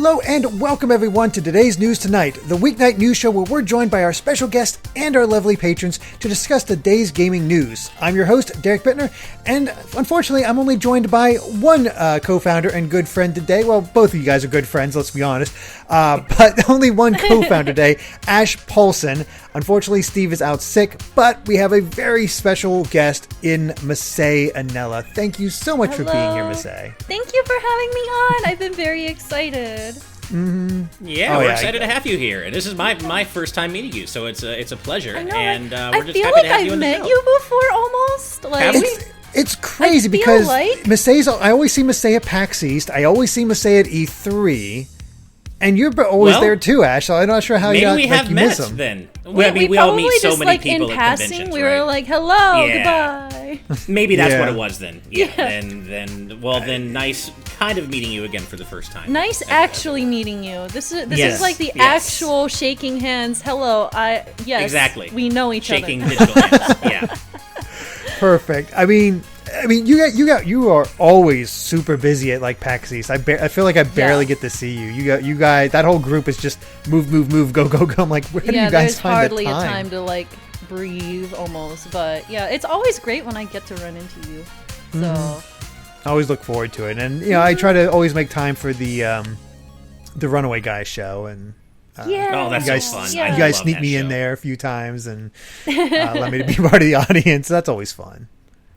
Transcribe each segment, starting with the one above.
Hello and welcome everyone to today's News Tonight, the weeknight news show where we're joined by our special guests and our lovely patrons to discuss the day's gaming news. I'm your host, Derek Bittner, and unfortunately I'm only joined by one co-founder and good friend today. Well, both of you guys are good friends, let's be honest, but only one co-founder today, Ash Paulson. Unfortunately, Steve is out sick, but we have a very special guest in MasaeAnela. Thank you so much for being here, Masae. Thank you for having me on. I've been very excited. Mm-hmm. Yeah, we're excited to have you here. And this is my first time meeting you, so it's a pleasure. I know, and we're just feel happy like to have you I've on the met show. you before almost. Like, Have we? It's crazy because Masae's. I always see Masae at PAX East. I always see Masae at E3. And you're always there too, Ash. So I'm not sure how maybe you have met then. We all meet so many people in at passing, conventions, we right? were like, "Hello, goodbye." Maybe that's what it was then. Yeah. Then nice kind of meeting you again for the first time. Nice actually meeting you. This is like the actual shaking hands. Hello, exactly. We know each other. Shaking digital hands. Yeah. Perfect. I mean, you are always super busy at like PAX East. I feel like I barely get to see you. You guys, that whole group is just move, go. I'm like, where do you guys find the time? There's hardly a time to like breathe almost. But yeah, it's always great when I get to run into you. So I always look forward to it, and I try to always make time for the Runaway Guys show and. That's you guys, so fun. You guys sneak me in there a few times and let me to be part of the audience. That's always fun.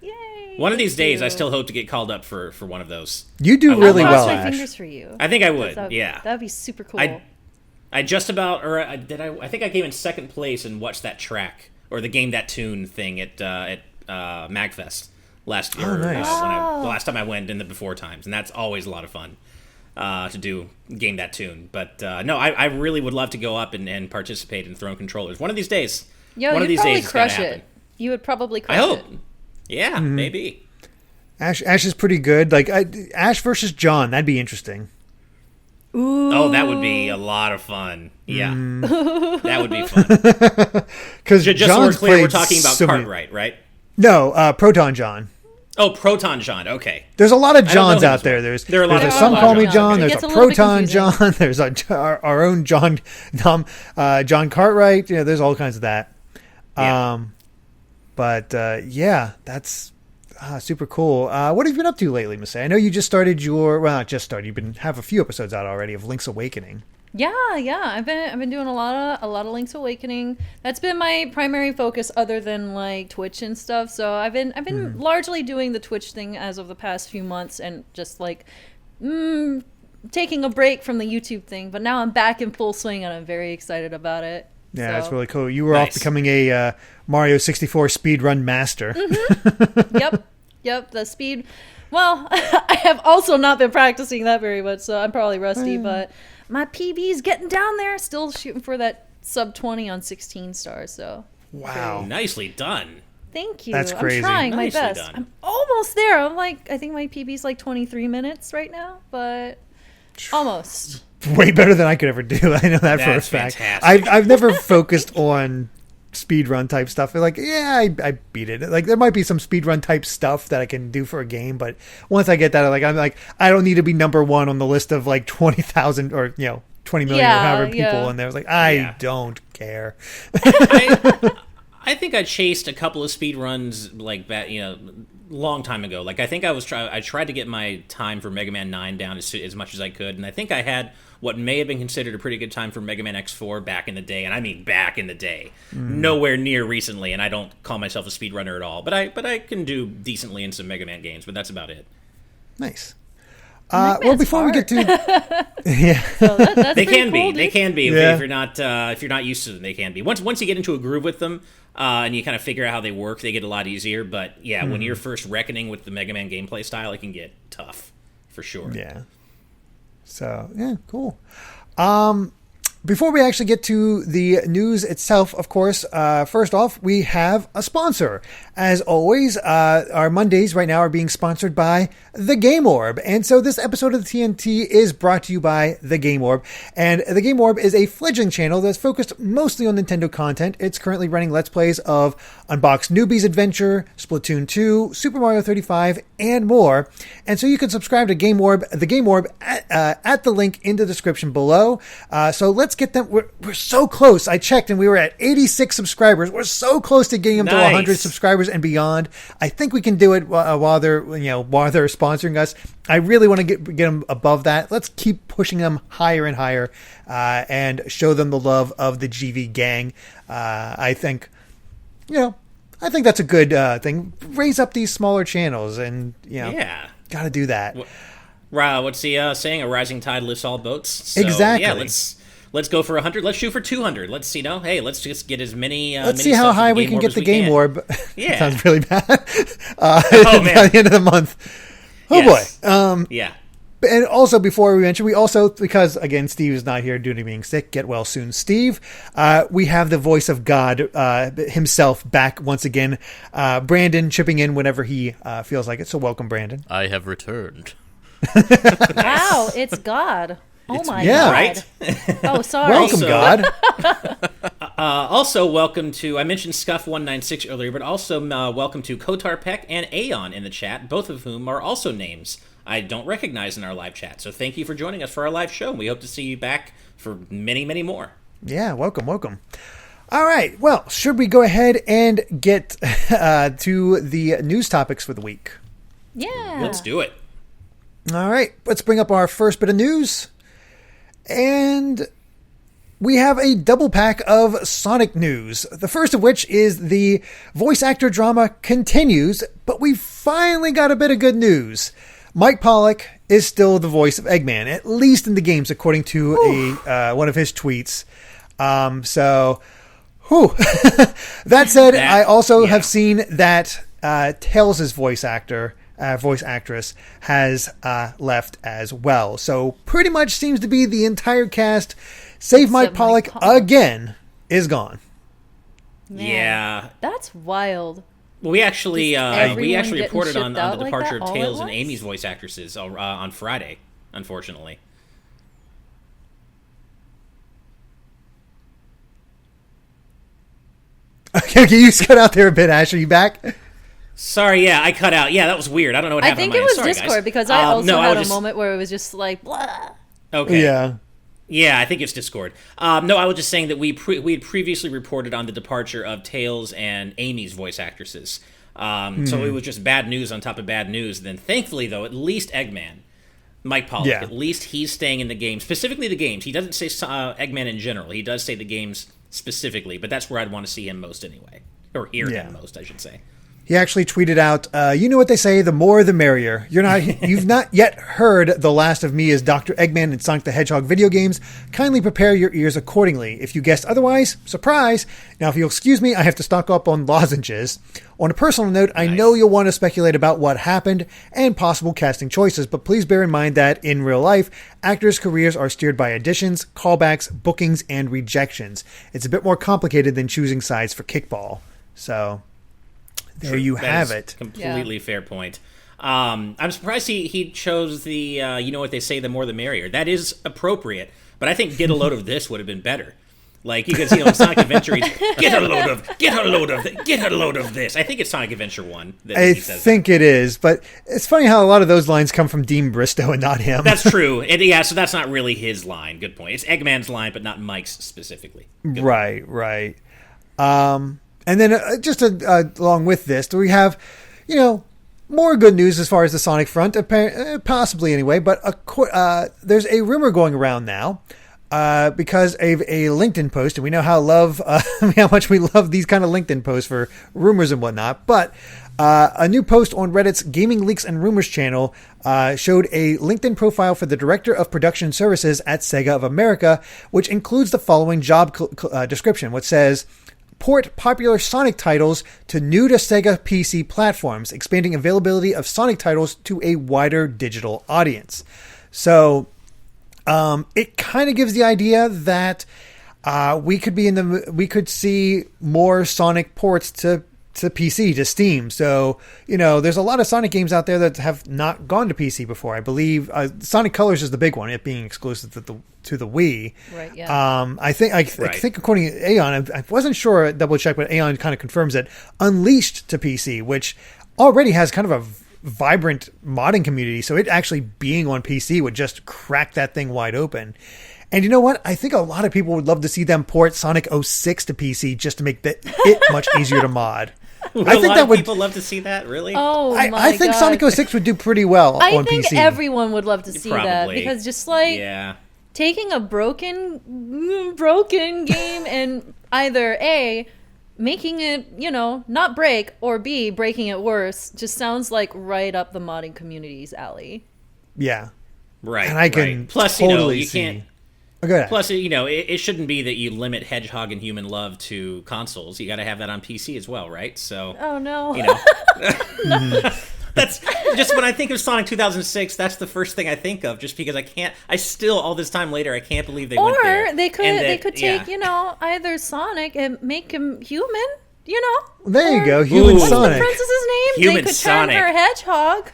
Yay! One of these days, I still hope to get called up for one of those. You do really well, Ash. I'll cross my fingers for you. I think I would. That would be super cool. I just about, or I think I came in second place and watched that track or the Game That Tune thing at MagFest last year. Oh, nice. The last time I went in the before times, and that's always a lot of fun. To do Game That Tune. But no, I really would love to go up and participate in Throne Controllers. One of these days. One of these days it's gonna happen. You would probably crush it. I hope. It. Yeah, maybe. Ash is pretty good. Like Ash versus John, that'd be interesting. Ooh. Oh, that would be a lot of fun. Yeah. That would be fun. Because just so we're clear, we're talking about Cartwright, right? No, Proton John. Oh, Proton John. Okay. There's a lot of Johns out there. There's Some Call Me John. There's a Proton John. There's our own John John Cartwright. There's all kinds of that. Yeah. That's super cool. What have you been up to lately, Masae? I know you just started not just started. You've have a few episodes out already of Link's Awakening. Yeah. I've been doing a lot of Link's Awakening. That's been my primary focus, other than like Twitch and stuff. So I've been largely doing the Twitch thing as of the past few months, and just like taking a break from the YouTube thing. But now I'm back in full swing, and I'm very excited about it. Yeah, that's really cool. You were off becoming a Mario 64 speedrun master. Mm-hmm. Yep. The speed. Well, I have also not been practicing that very much, so I'm probably rusty, but my PB's getting down there. Still shooting for that sub 20 on 16 stars. So wow, great. Nicely done. Thank you. That's crazy. I'm trying my Nicely best. done. I'm almost there. I think my PB's like 23 minutes right now, but almost. Way better than I could ever do. I know that for a fact. Fantastic. I've never focused on speedrun type stuff. Like, I beat it. Like, there might be some speedrun type stuff that I can do for a game, but once I get that, I'm like, I don't need to be number one on the list of like 20,000 or 20 million or however people in there. Like, I don't care. I think I chased a couple of speedruns like that, long time ago. Like, I think I tried to get my time for Mega Man 9 down as much as I could, and I think I had what may have been considered a pretty good time for Mega Man X4 back in the day, and I mean back in the day. Nowhere near recently, and I don't call myself a speedrunner at all, but I can do decently in some Mega Man games, but that's about it. Nice. Well, before we get to So that's they can cool, be. They can be if you're not used to them. They can be. Once you get into a groove with them, and you kind of figure out how they work, they get a lot easier. But yeah, when you're first reckoning with the Mega Man gameplay style, it can get tough for sure. Yeah. So yeah, cool. Before we actually get to the news itself, of course, first off, we have a sponsor. As always, our Mondays right now are being sponsored by The Game Orb. And so this episode of the TNT is brought to you by The Game Orb. And The Game Orb is a fledgling channel that's focused mostly on Nintendo content. It's currently running Let's Plays of Unboxed Newbies Adventure, Splatoon 2, Super Mario 35, and more. And so you can subscribe to the Game Orb at the link in the description below. So let's get them. We're so close. I checked and we were at 86 subscribers. We're so close to getting them to 100 subscribers and beyond. I think we can do it while they're sponsoring us. I really want to get them above that. Let's keep pushing them higher and higher, and show them the love of the GV gang. I think that's a good thing. Raise up these smaller channels, and got to do that. What's he saying? A rising tide lifts all boats. So, exactly. Yeah, let's go for 100. Let's shoot for 200. Let's let's just get as many. Let's see how high we can get the Game Orb. Yeah, sounds really bad. Oh man, by the end of the month. Oh yes. Boy. Yeah. And also, before we mention, because again, Steve is not here due to being sick, get well soon, Steve. We have the voice of God himself back once again. Brandon chipping in whenever he feels like it. So welcome, Brandon. I have returned. Wow, it's God. Oh my God. Right? Oh, sorry. Welcome, God. Also, welcome to, I mentioned Scuff196 earlier, but also welcome to Kotar Peck and Aeon in the chat, both of whom are also names I don't recognize in our live chat. So thank you for joining us for our live show. We hope to see you back for many, many more. Yeah, welcome. All right, well, should we go ahead and get to the news topics for the week? Yeah. Let's do it. All right, let's bring up our first bit of news. And we have a double pack of Sonic news. The first of which is the voice actor drama continues, but we finally got a bit of good news. Mike Pollock is still the voice of Eggman, at least in the games, according to one of his tweets. That said, I also have seen that Tails' voice actress has left as well. So pretty much seems to be the entire cast, save Mike Pollock again, is gone. Man, yeah, that's wild. Well, we actually reported on the like departure of all Tails at and Amy's voice actresses on Friday, unfortunately. Okay, you just cut out there a bit, Ash. Are you back? Sorry, yeah, I cut out. Yeah, that was weird. I don't know what I happened. think it was Sorry, Discord guys. because I also had a moment where it was just like, blah. Okay. Yeah. Yeah, I think it's Discord. No, I was just saying that we had previously reported on the departure of Tails and Amy's voice actresses. So it was just bad news on top of bad news. Then thankfully, though, at least Eggman, Mike Pollock, at least he's staying in the game, specifically the games. He doesn't say Eggman in general. He does say the games specifically, but that's where I'd want to see him most anyway. Or hear him most, I should say. He actually tweeted out, you know what they say, the more the merrier. You've not yet heard The Last of Me as Dr. Eggman in Sonic the Hedgehog video games. Kindly prepare your ears accordingly. If you guessed otherwise, surprise. Now, if you'll excuse me, I have to stock up on lozenges. On a personal note, I know you'll want to speculate about what happened and possible casting choices, but please bear in mind that, in real life, actors' careers are steered by auditions, callbacks, bookings, and rejections. It's a bit more complicated than choosing sides for kickball. So... there you have it. Completely fair point. I'm surprised he chose the, you know what they say, the more the merrier. That is appropriate, but I think get a load of this would have been better. Like, you can see in Sonic Adventure, he's, get a load of this. I think it's Sonic Adventure 1 that he says think it is, but it's funny how a lot of those lines come from Dean Bristow and not him. That's true. So that's not really his line. Good point. It's Eggman's line, but not Mike's specifically. Right. And then just along with this, we have, more good news as far as the Sonic front, possibly anyway, but there's a rumor going around now because of a LinkedIn post, and we know how much we love these kind of LinkedIn posts for rumors and whatnot, but a new post on Reddit's Gaming Leaks and Rumors channel showed a LinkedIn profile for the Director of Production Services at Sega of America, which includes the following job description, which says... port popular Sonic titles to new to Sega PC platforms, expanding availability of Sonic titles to a wider digital audience. So, it kind of gives the idea that we could see more Sonic ports to PC, to Steam. So, there's a lot of Sonic games out there that have not gone to PC before. I believe Sonic Colors is the big one, it being exclusive to the Wii. Right, yeah. I think according to Aeon, I wasn't sure, double check, but Aeon kind of confirms it, Unleashed to PC, which already has kind of a vibrant modding community. So it actually being on PC would just crack that thing wide open. And you know what? I think a lot of people would love to see them port Sonic 06 to PC just to make it much easier to mod. I think that would people love to see that. Really? Oh my I think God. Sonic 06 would do pretty well on PC. I think everyone would love to see that, because just like taking a broken game and either A, making it, you know, not break, or B, breaking it worse, just sounds like right up the modding community's alley. Yeah. Right. And I can Plus, totally you see. can't. Go Plus, it shouldn't be that you limit Hedgehog and human love to consoles. You got to have that on PC as well, right? So. Oh no. That's just when I think of Sonic 2006. That's the first thing I think of, just because I still all this time later I can't believe they went there. Or they could take either Sonic and make him human. There you go, Human what's Sonic. What's the princess's name? Human They could Sonic. turn her hedgehog.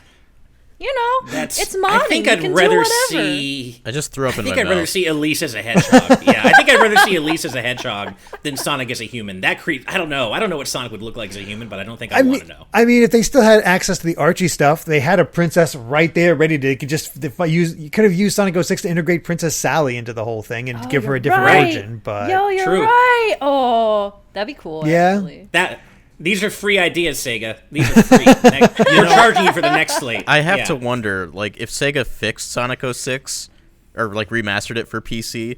It's modding. I think I'd rather see. I just threw up in my I think mouth. I'd rather see Elise as a hedgehog. Yeah, I think I'd rather see Elise as a hedgehog than Sonic as a human. That I don't know. I don't know what Sonic would look like as a human, but I don't think I want to know. I mean, if they still had access to the Archie stuff, they had a princess right there ready to. You could have used Sonic 06 to integrate Princess Sally into the whole thing and give her a different origin. But you're right. Oh, that'd be cool. Yeah, actually. These are free ideas, Sega. These are free. You're charging you for the next slate. I have to wonder, like, if Sega fixed Sonic 06 or like remastered it for PC,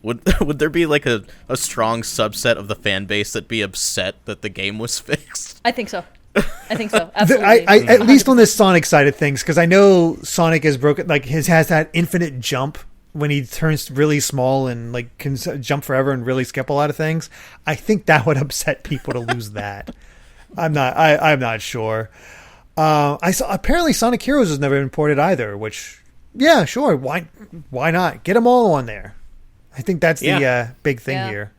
would there be like a strong subset of the fan base that'd be upset that the game was fixed? I think so. Absolutely. At least on this Sonic side of things, because I know Sonic is broken. Like has that infinite jump when he turns really small and like can jump forever and really skip a lot of things. I think that would upset people to lose that. I'm not sure. I saw apparently Sonic Heroes has never been ported either, which sure, why not get them all on there? I think that's the big thing here.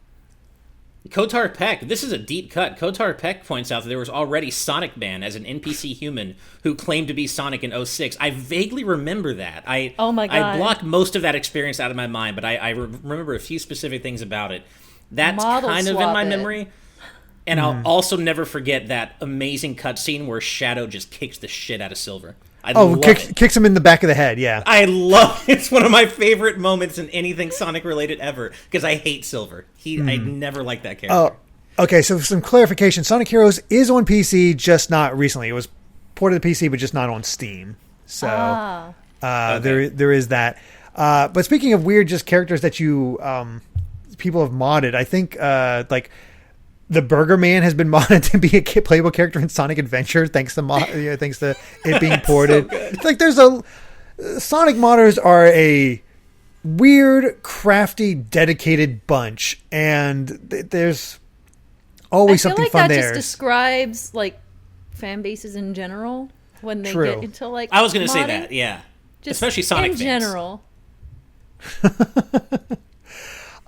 Kotar Peck, this is a deep cut. Kotar Peck points out that there was already Sonic Man as an NPC human who claimed to be Sonic in 06. I vaguely remember that. Oh my God. I blocked most of that experience out of my mind, but I remember a few specific things about it. That's kind of in my memory. And I'll also never forget that amazing cutscene where Shadow just kicks the shit out of Silver. Kicks him in the back of the head, yeah. I love it. It's one of my favorite moments in anything Sonic related ever, because I hate Silver. I never liked that character. Oh, okay, so some clarification. Sonic Heroes is on PC, just not recently. It was ported to PC, but just not on Steam. So there is that. But speaking of weird just characters that you people have modded, I think the Burger Man has been modded to be a playable character in Sonic Adventure, thanks to it being ported. So like Sonic modders are a weird, crafty, dedicated bunch, and there's always something fun there. I feel like that just describes like fan bases in general when they get into like. I was going to say modding. that, yeah, Just especially Sonic in fans. general.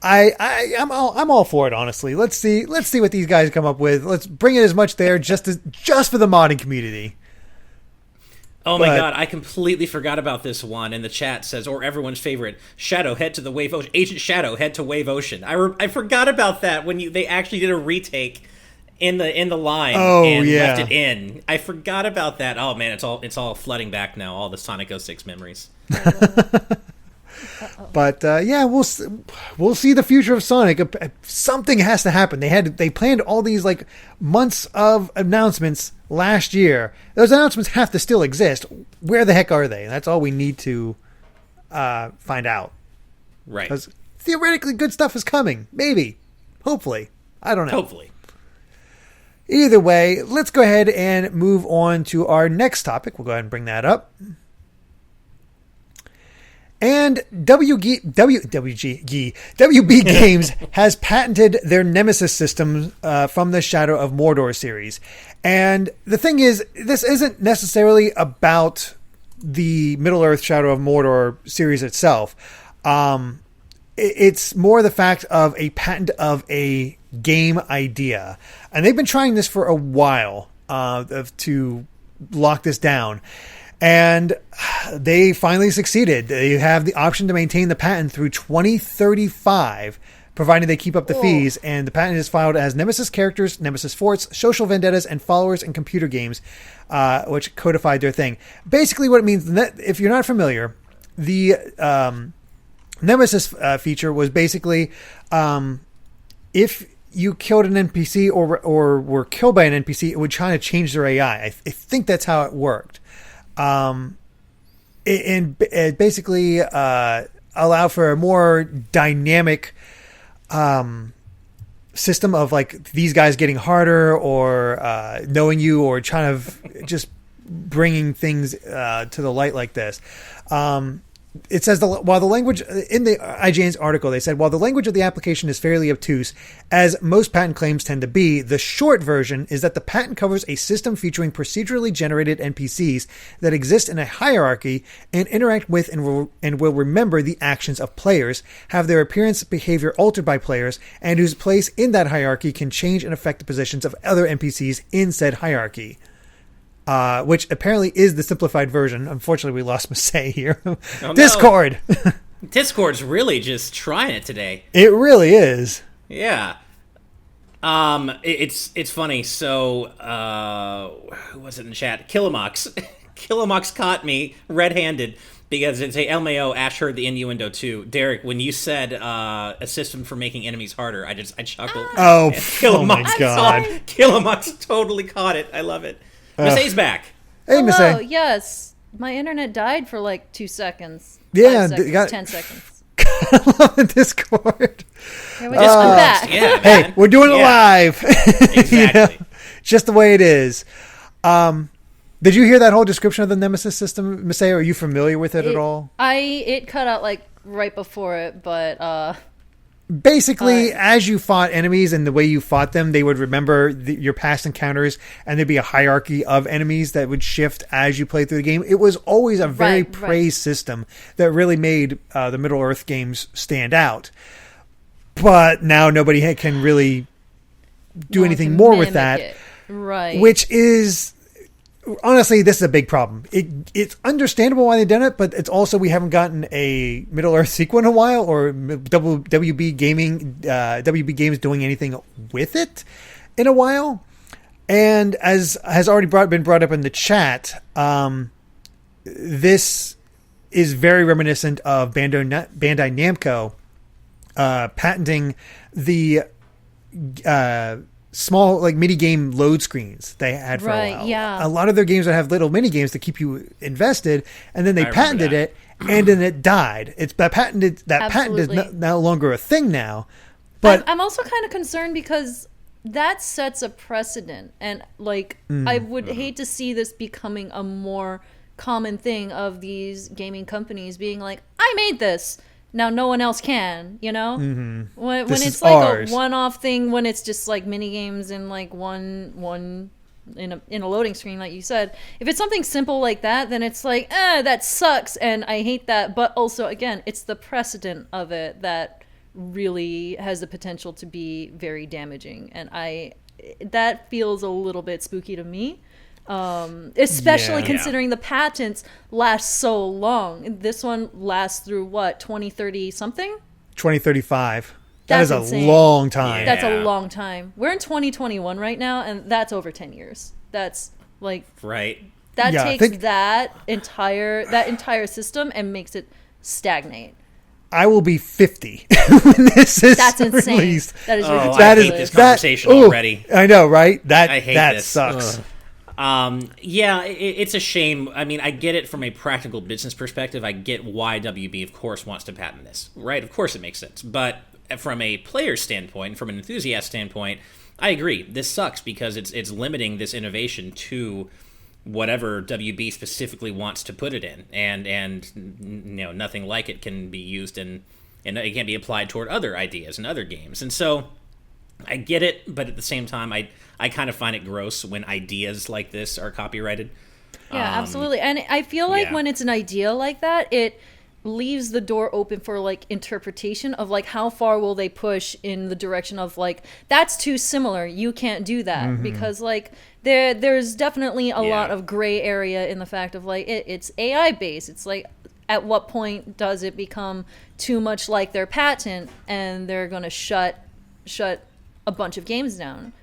I'm all for it, honestly. Let's see what these guys come up with. Let's bring it as much there just for the modding community. Oh my God, I completely forgot about this one. And the chat says, or everyone's favorite, Shadow, head to the Wave Ocean. Agent Shadow, head to Wave Ocean. I forgot about that when they actually did a retake in the line left it in. I forgot about that. Oh man, it's all flooding back now, all the Sonic 06 memories. But we'll see the future of Sonic. Something has to happen. They planned all these like months of announcements last year. Those announcements have to still exist. Where the heck are they? That's all we need to find out. Right. Because theoretically, good stuff is coming. Maybe. Hopefully. I don't know. Hopefully. Either way, let's go ahead and move on to our next topic. We'll go ahead and bring that up. And WB Games has patented their Nemesis system from the Shadow of Mordor series. And the thing is, this isn't necessarily about the Middle-earth Shadow of Mordor series itself. It's more the fact of a patent of a game idea. And they've been trying this for a while to lock this down. And they finally succeeded. They have the option to maintain the patent through 2035, providing they keep up the fees. And the patent is filed as Nemesis characters, Nemesis forts, social vendettas, and followers in computer games, which codified their thing. Basically, what it means, if you're not familiar, the Nemesis feature was basically if you killed an NPC or were killed by an NPC, it would try to change their AI. I think that's how it worked. It basically allow for a more dynamic system of like these guys getting harder or knowing you or trying to just bringing things to the light like this. It says while the language in the IGN's article, they said, while the language of the application is fairly obtuse, as most patent claims tend to be, the short version is that the patent covers a system featuring procedurally generated NPCs that exist in a hierarchy and interact with and will remember the actions of players, have their appearance behavior altered by players, and whose place in that hierarchy can change and affect the positions of other NPCs in said hierarchy. Which apparently is the simplified version. Unfortunately, we lost Masay here. Oh, Discord! No. Discord's really just trying it today. It really is. Yeah. It's funny. So, who was it in the chat? Killamox. Killamox caught me red-handed because it's a LMAO. Ash heard the innuendo too. Derek, when you said a system for making enemies harder, I chuckled. Oh my God. Killamox totally caught it. I love it. Masay's back. Hey, Masay. Hello, yes. My internet died for like 2 seconds. Yeah, 5 seconds, 10 seconds. I love the Discord. Here we go. I'm back. Yeah, hey, we're doing it live. Exactly. Just the way it is. Did you hear that whole description of the Nemesis system, Masay? Are you familiar with it at all? It cut out like right before it, but basically, as you fought enemies and the way you fought them, they would remember your past encounters, and there'd be a hierarchy of enemies that would shift as you played through the game. It was always a very praised system that really made the Middle-earth games stand out. But now nobody can really do anything more with that. Right. Which is... Honestly, this is a big problem. It's understandable why they've done it, but it's also we haven't gotten a Middle-earth sequel in a while, or WB Games doing anything with it in a while. And as has already been brought up in the chat, this is very reminiscent of Bandai Namco patenting the small like mini game load screens they had for a while. Yeah. A lot of their games that have little mini games to keep you invested, and then they patented it, and then it died. It's patent is no longer a thing now. But I'm also kind of concerned because that sets a precedent, and like I would hate to see this becoming a more common thing of these gaming companies being like, I made this. Now no one else can, you know? Mm-hmm. When it's like ours. A one-off thing, when it's just like mini games in like one in a loading screen, like you said. If it's something simple like that, then it's like, that sucks, and I hate that. But also, again, it's the precedent of it that really has the potential to be very damaging, and that feels a little bit spooky to me. Especially considering the patents last so long. This one lasts through what, 2030 something? 2035. That That's is a insane. long time. That's a long time. We're in 2021 right now, and that's over 10 years. That's like that takes that entire system and makes it stagnate. I will be 50 when this is That's insane. released. That is ridiculous. I hate this conversation already. I know, right? I hate that this. sucks. It's a shame. I mean, I get it from a practical business perspective. I get why WB, of course, wants to patent this, right? Of course it makes sense. But from a player standpoint, from an enthusiast standpoint, I agree. This sucks because it's limiting this innovation to whatever WB specifically wants to put it in. And you know, nothing like it can be used and it can't be applied toward other ideas and other games. And so I get it, but at the same time, I kind of find it gross when ideas like this are copyrighted. Yeah, absolutely. And I feel like when it's an idea like that, it leaves the door open for like interpretation of like how far will they push in the direction of like, that's too similar, you can't do that. Because like there's definitely a lot of gray area in the fact of like it's AI based. It's like at what point does it become too much like their patent and they're going to shut a bunch of games down?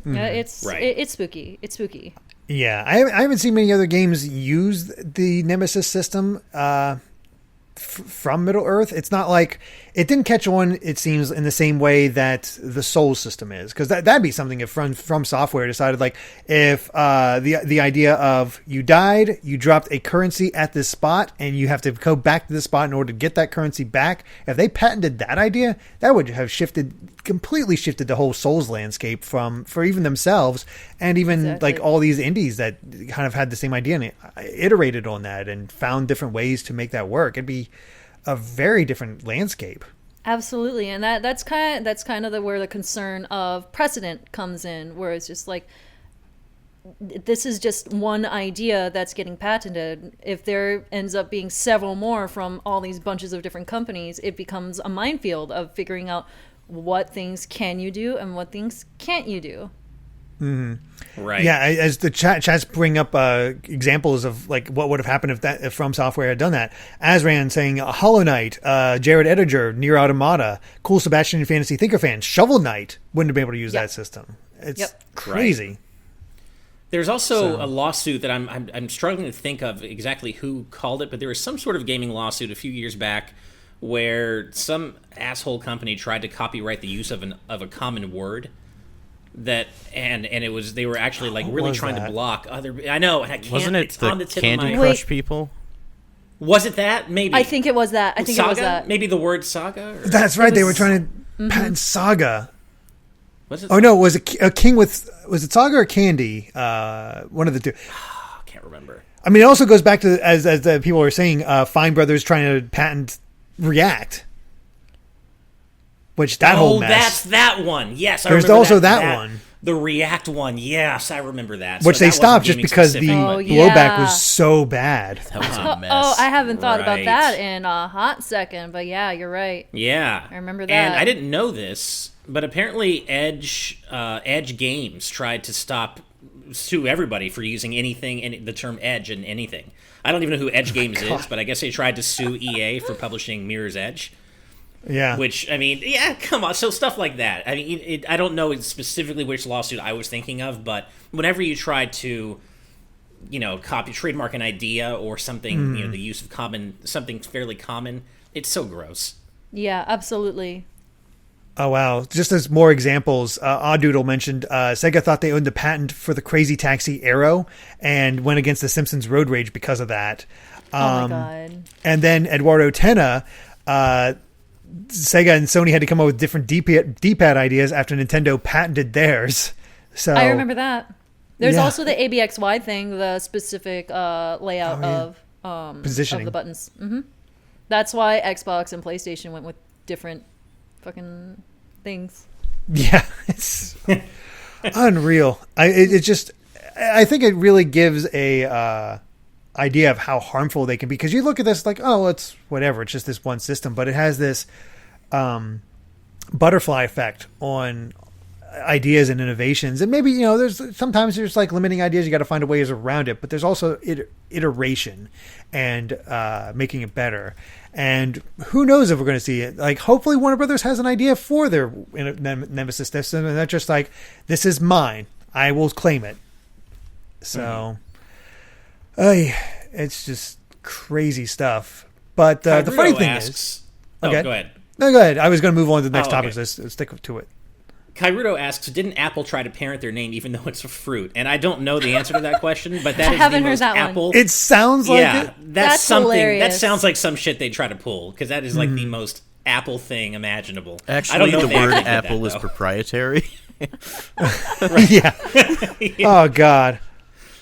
It's spooky. It's spooky. Yeah, I haven't seen many other games use the Nemesis system from Middle Earth. It's not like it didn't catch on, it seems, in the same way that the Souls system is, because that'd be something if from Software decided, like, if the idea of you died, you dropped a currency at this spot and you have to go back to the spot in order to get that currency back. If they patented that idea, that would have completely shifted the whole Souls landscape for even themselves, and even like all these indies that kind of had the same idea and iterated on that and found different ways to make that work. It'd be a very different landscape. Absolutely, and that's kind of where the concern of precedent comes in, where it's just like, this is just one idea that's getting patented. If there ends up being several more from all these bunches of different companies, it becomes a minefield of figuring out what things can you do and what things can't you do. Mm-hmm. Right. Yeah, as the chats bring up examples of like what would have happened if From Software had done that. Azran saying Hollow Knight, Jared Ediger, Nier Automata, Cool Sebastian and Fantasy Thinker Fans, Shovel Knight wouldn't have been able to use that system. It's crazy. Right. There's also a lawsuit that I'm struggling to think of exactly who called it, but there was some sort of gaming lawsuit a few years back where some asshole company tried to copyright the use of a common word. That and it was, they were actually like really trying to block other. I know, and I can't. Wasn't it on the the tip Candy of my, Crush people? Was it that? Maybe. I think it was that. I think Saga? it was that. Maybe the word saga. Or? That's right. They were trying to patent Saga. Was it? Oh no, was it a king with? Was it Saga or Candy? One of the two. I can't remember. I mean, it also goes back to as the people were saying, Fine Brothers trying to patent React. Which that whole mess. That's that one. Yes, I there's remember also that one. The React one. Yes, I remember that. Which so they that stopped wasn't just because the gaming-specific, blowback was so bad. That was a mess. Oh, I haven't thought about Right. that in a hot second, but yeah, you're right. Yeah, I remember that. And I didn't know this, but apparently Edge Games tried to sue everybody for using the term Edge in anything. I don't even know who Edge Games is, but I guess they tried to sue EA for publishing Mirror's Edge. Yeah. Which, I mean, yeah, come on. So stuff like that. I mean, I don't know specifically which lawsuit I was thinking of, but whenever you try to, trademark an idea or something, the use of something fairly common, it's so gross. Yeah, absolutely. Oh, wow. Just as more examples, Odddoodle mentioned Sega thought they owned the patent for the Crazy Taxi Arrow and went against the Simpsons Road Rage because of that. Oh, my God. And then Eduardo Tena, Sega and Sony had to come up with different D-pad ideas after Nintendo patented theirs. So I remember that. There's Yeah. also the ABXY thing, the specific layout of positioning of the buttons. Mm-hmm. That's why Xbox and PlayStation went with different fucking things. Yeah, it's unreal. I think it really gives a idea of how harmful they can be, because you look at this like, oh, it's whatever, it's just this one system, but it has this butterfly effect on ideas and innovations. And maybe sometimes there's like limiting ideas, you got to find a ways around it, but there's also iteration and making it better. And who knows if we're going to see it. Like, hopefully Warner Brothers has an idea for their Nemesis system, and not just like, this is mine, I will claim it. So it's just crazy stuff. But the funny thing is... Okay. Go ahead. No, go ahead. I was going to move on to the next topic, okay. so stick to it. Kairudo asks, didn't Apple try to parent their name even though it's a fruit? And I don't know the answer to that question, but that I is haven't the heard most that one. Apple... It sounds like it. That's something... hilarious. That sounds like some shit they try to pull, because that is like the most Apple thing imagiable. Actually, I don't know the if they word actually did Apple that, is though. proprietary. Yeah. Oh, God.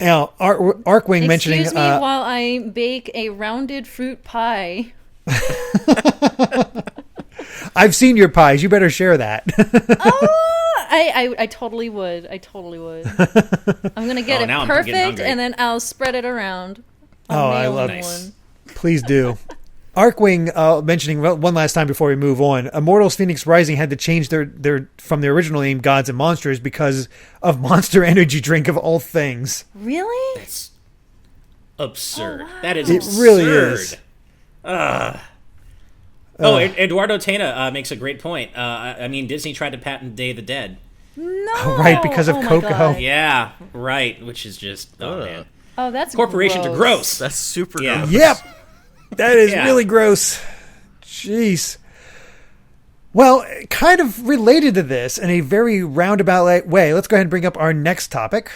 Now, Arkwing mentioning... Excuse me while I bake a rounded fruit pie. I've seen your pies. You better share that. I totally would. I totally would. I'm going to get it now I'm getting perfect, hungry. and then I'll spread it around. I love it. Nice. Please do. Arkwing mentioning one last time before we move on, Immortals Phoenix Rising had to change their from their original name Gods and Monsters because of Monster Energy drink of all things. Really? absurd. Oh, wow. That is It absurd. really is. Eduardo Tena makes a great point. I mean, Disney tried to patent Day of the Dead. No. Right, because of Oh my Coco. God. Yeah, right. Which is just man. Oh, that's Corporations are gross. That's super Yeah. gross. Yep. That is Yeah. really gross. Jeez. Well, kind of related to this in a very roundabout way, let's go ahead and bring up our next topic.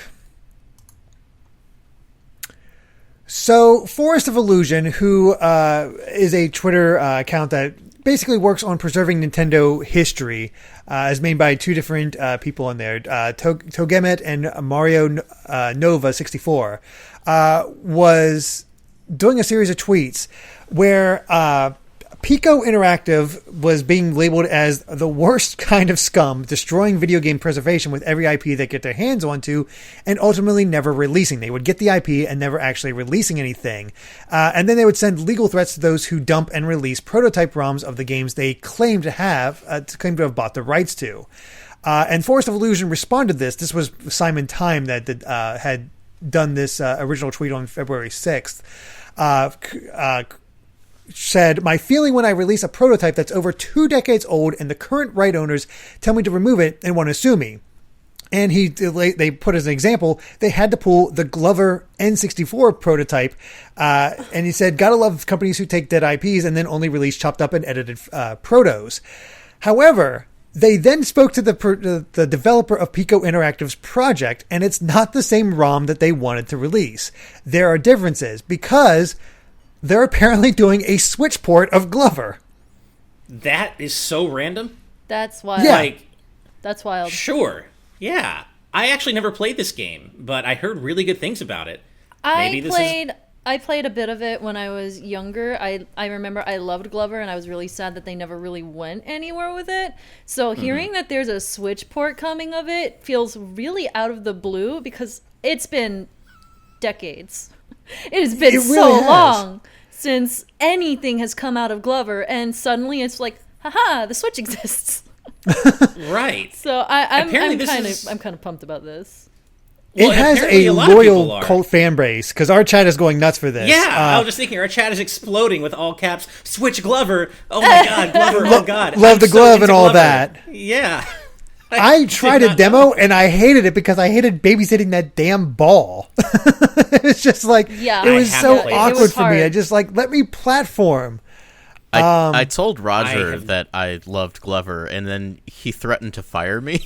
So, Forest of Illusion, who is a Twitter account that basically works on preserving Nintendo history, is made by two different people in there, Togemet and Mario Nova 64, was doing a series of tweets where Pico Interactive was being labeled as the worst kind of scum, destroying video game preservation with every IP they get their hands onto, and ultimately never releasing. They would get the IP and never actually releasing anything. And then they would send legal threats to those who dump and release prototype ROMs of the games they claim to have bought the rights to. And Forest of Illusion responded to this. This was Simon Time that had done this original tweet on February 6th. Said, "My feeling when I release a prototype that's over 2 decades old and the current right owners tell me to remove it and want to sue me." And they put as an example, they had to pull the Glover N64 prototype. And he said, "Gotta love companies who take dead IPs and then only release chopped up and edited protos." However, they then spoke to the developer of Pico Interactive's project, and it's not the same ROM that they wanted to release. There are differences because they're apparently doing a Switch port of Glover. That is so random. That's wild. Yeah. Like, That's wild. sure. Yeah. I actually never played this game, but I heard really good things about it. I played a bit of it when I was younger. I remember I loved Glover, and I was really sad that they never really went anywhere with it. So hearing that there's a Switch port coming of it feels really out of the blue because it's been decades. It has been so long since anything has come out of Glover, and suddenly it's like, haha, the Switch exists. Right. So I'm Apparently kind this is- of pumped about this. Well, it has apparently a lot of people loyal are. cult fan base because our chat is going nuts for this. Yeah, I was just thinking, our chat is exploding with all caps. Switch Glover. Oh my God, Glover. Oh God. Love I'm the so glove into and all Glover. that. Yeah. I tried did a not demo know. and I hated it because I hated babysitting that damn ball. It's just like, Yeah. it was I so haven't played it. It awkward was for me. I hard. just like, let me platform. I told Roger I have- that I loved Glover, and then he threatened to fire me.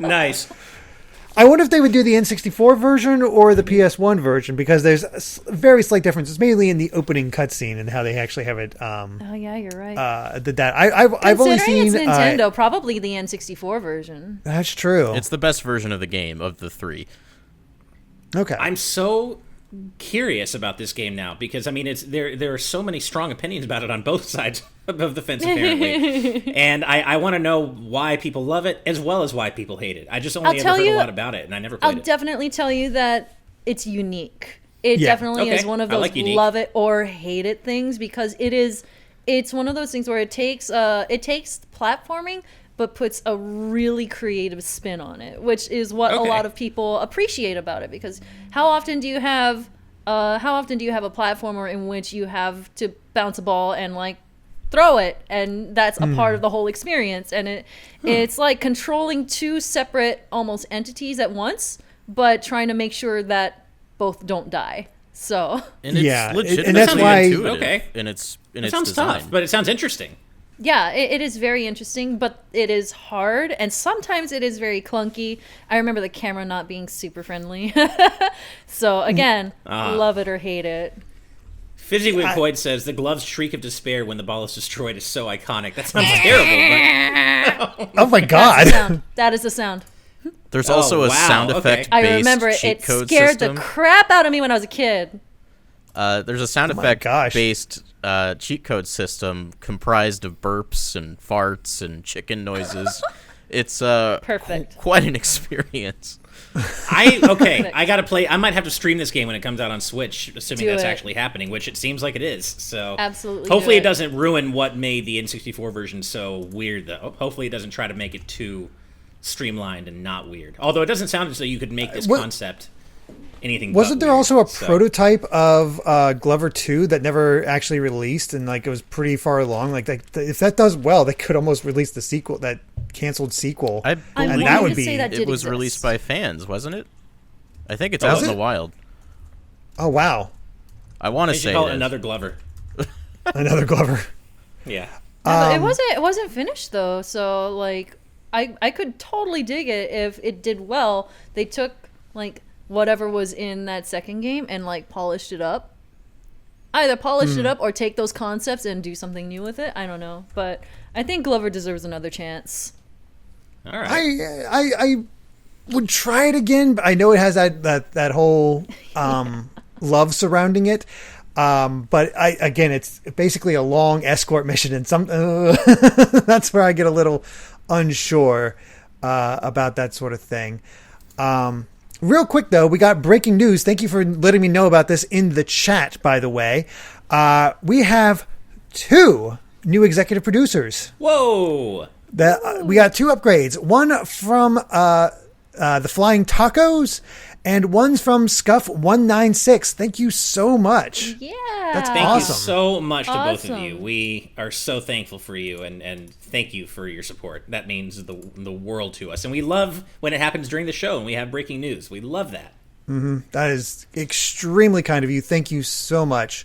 Nice. I wonder if they would do the N64 version or the PS1 version because there's very slight differences, mainly in the opening cutscene and how they actually have it. Oh yeah, you're right. I've only Considering seen it's Nintendo, probably the N64 version. that's true. It's the best version of the game of the three. Okay. I'm so curious about this game now because I mean there are so many strong opinions about it on both sides of the fence apparently, and I want to know why people love it as well as why people hate it. I just only ever heard a lot about it, and I never played I'll it. definitely tell you that it's unique. It Yeah. definitely is Okay. one of I those like unique. love it or hate it things because it's one of those things where it takes platforming but puts a really creative spin on it, which is what a Okay. lot of people appreciate about it. Because how often do you have a platformer in which you have to bounce a ball and like throw it, and that's a part of the whole experience, and it's like controlling two separate almost entities at once, but trying to make sure that both don't die. So And it's Yeah, legitimately and that's why- intuitive Okay. in its It sounds design. tough, but it sounds interesting. yeah, it is very interesting, but it is hard, and sometimes it is very clunky. I remember the camera not being super friendly. So again, love it or hate it. Fizzy Wigpoid says the glove's shriek of despair when the ball is destroyed is so iconic. That sounds terrible, oh my god. Sound. That is the sound. There's Oh, also a wow, sound okay. effect I based remember it. cheat It code scared system. the crap out of me when I was a kid. There's a sound my effect gosh. based cheat code system comprised of burps and farts and chicken noises. It's Perfect. quite an experience. I gotta play. I might have to stream this game when it comes out on Switch, assuming Do that's it. actually happening, which it seems like it is. So Absolutely hopefully do it it. doesn't ruin what made the N64 version so weird, though. Hopefully it doesn't try to make it too streamlined and not weird. Although it doesn't sound as though you could make this Well- concept anything. Wasn't but there weird, also a so. prototype of Glover 2 that never actually released, and like it was pretty far along? Like if that does well, they could almost release the sequel, that canceled sequel, I and believe that would to be. say that it did was exist. released by fans, wasn't it? I think it's Oh, out was in it? the wild. Oh wow, I want They to should say call it it is. another Glover. another Glover. Yeah. Yeah, but it wasn't finished though, so like I could totally dig it if it did well. They took like whatever was in that second game and like polished it up. Either polish it up or take those concepts and do something new with it. I don't know, but I think Glover deserves another chance. All right. I would try it again, but I know it has that whole love surrounding it. But it's basically a long escort mission, and that's where I get a little unsure about that sort of thing. Real quick though, we got breaking news. Thank you for letting me know about this in the chat, by the way. We have 2 new executive producers. Whoa. We got 2 upgrades. One from the Flying Tacos, and one's from Scuff196. Thank you so much. Yeah. That's Thank awesome. you so much to both of you. Awesome. We are so thankful for you, and thank you for your support. That means the world to us. And we love when it happens during the show and we have breaking news. We love that. That is extremely kind of you. Thank you so much.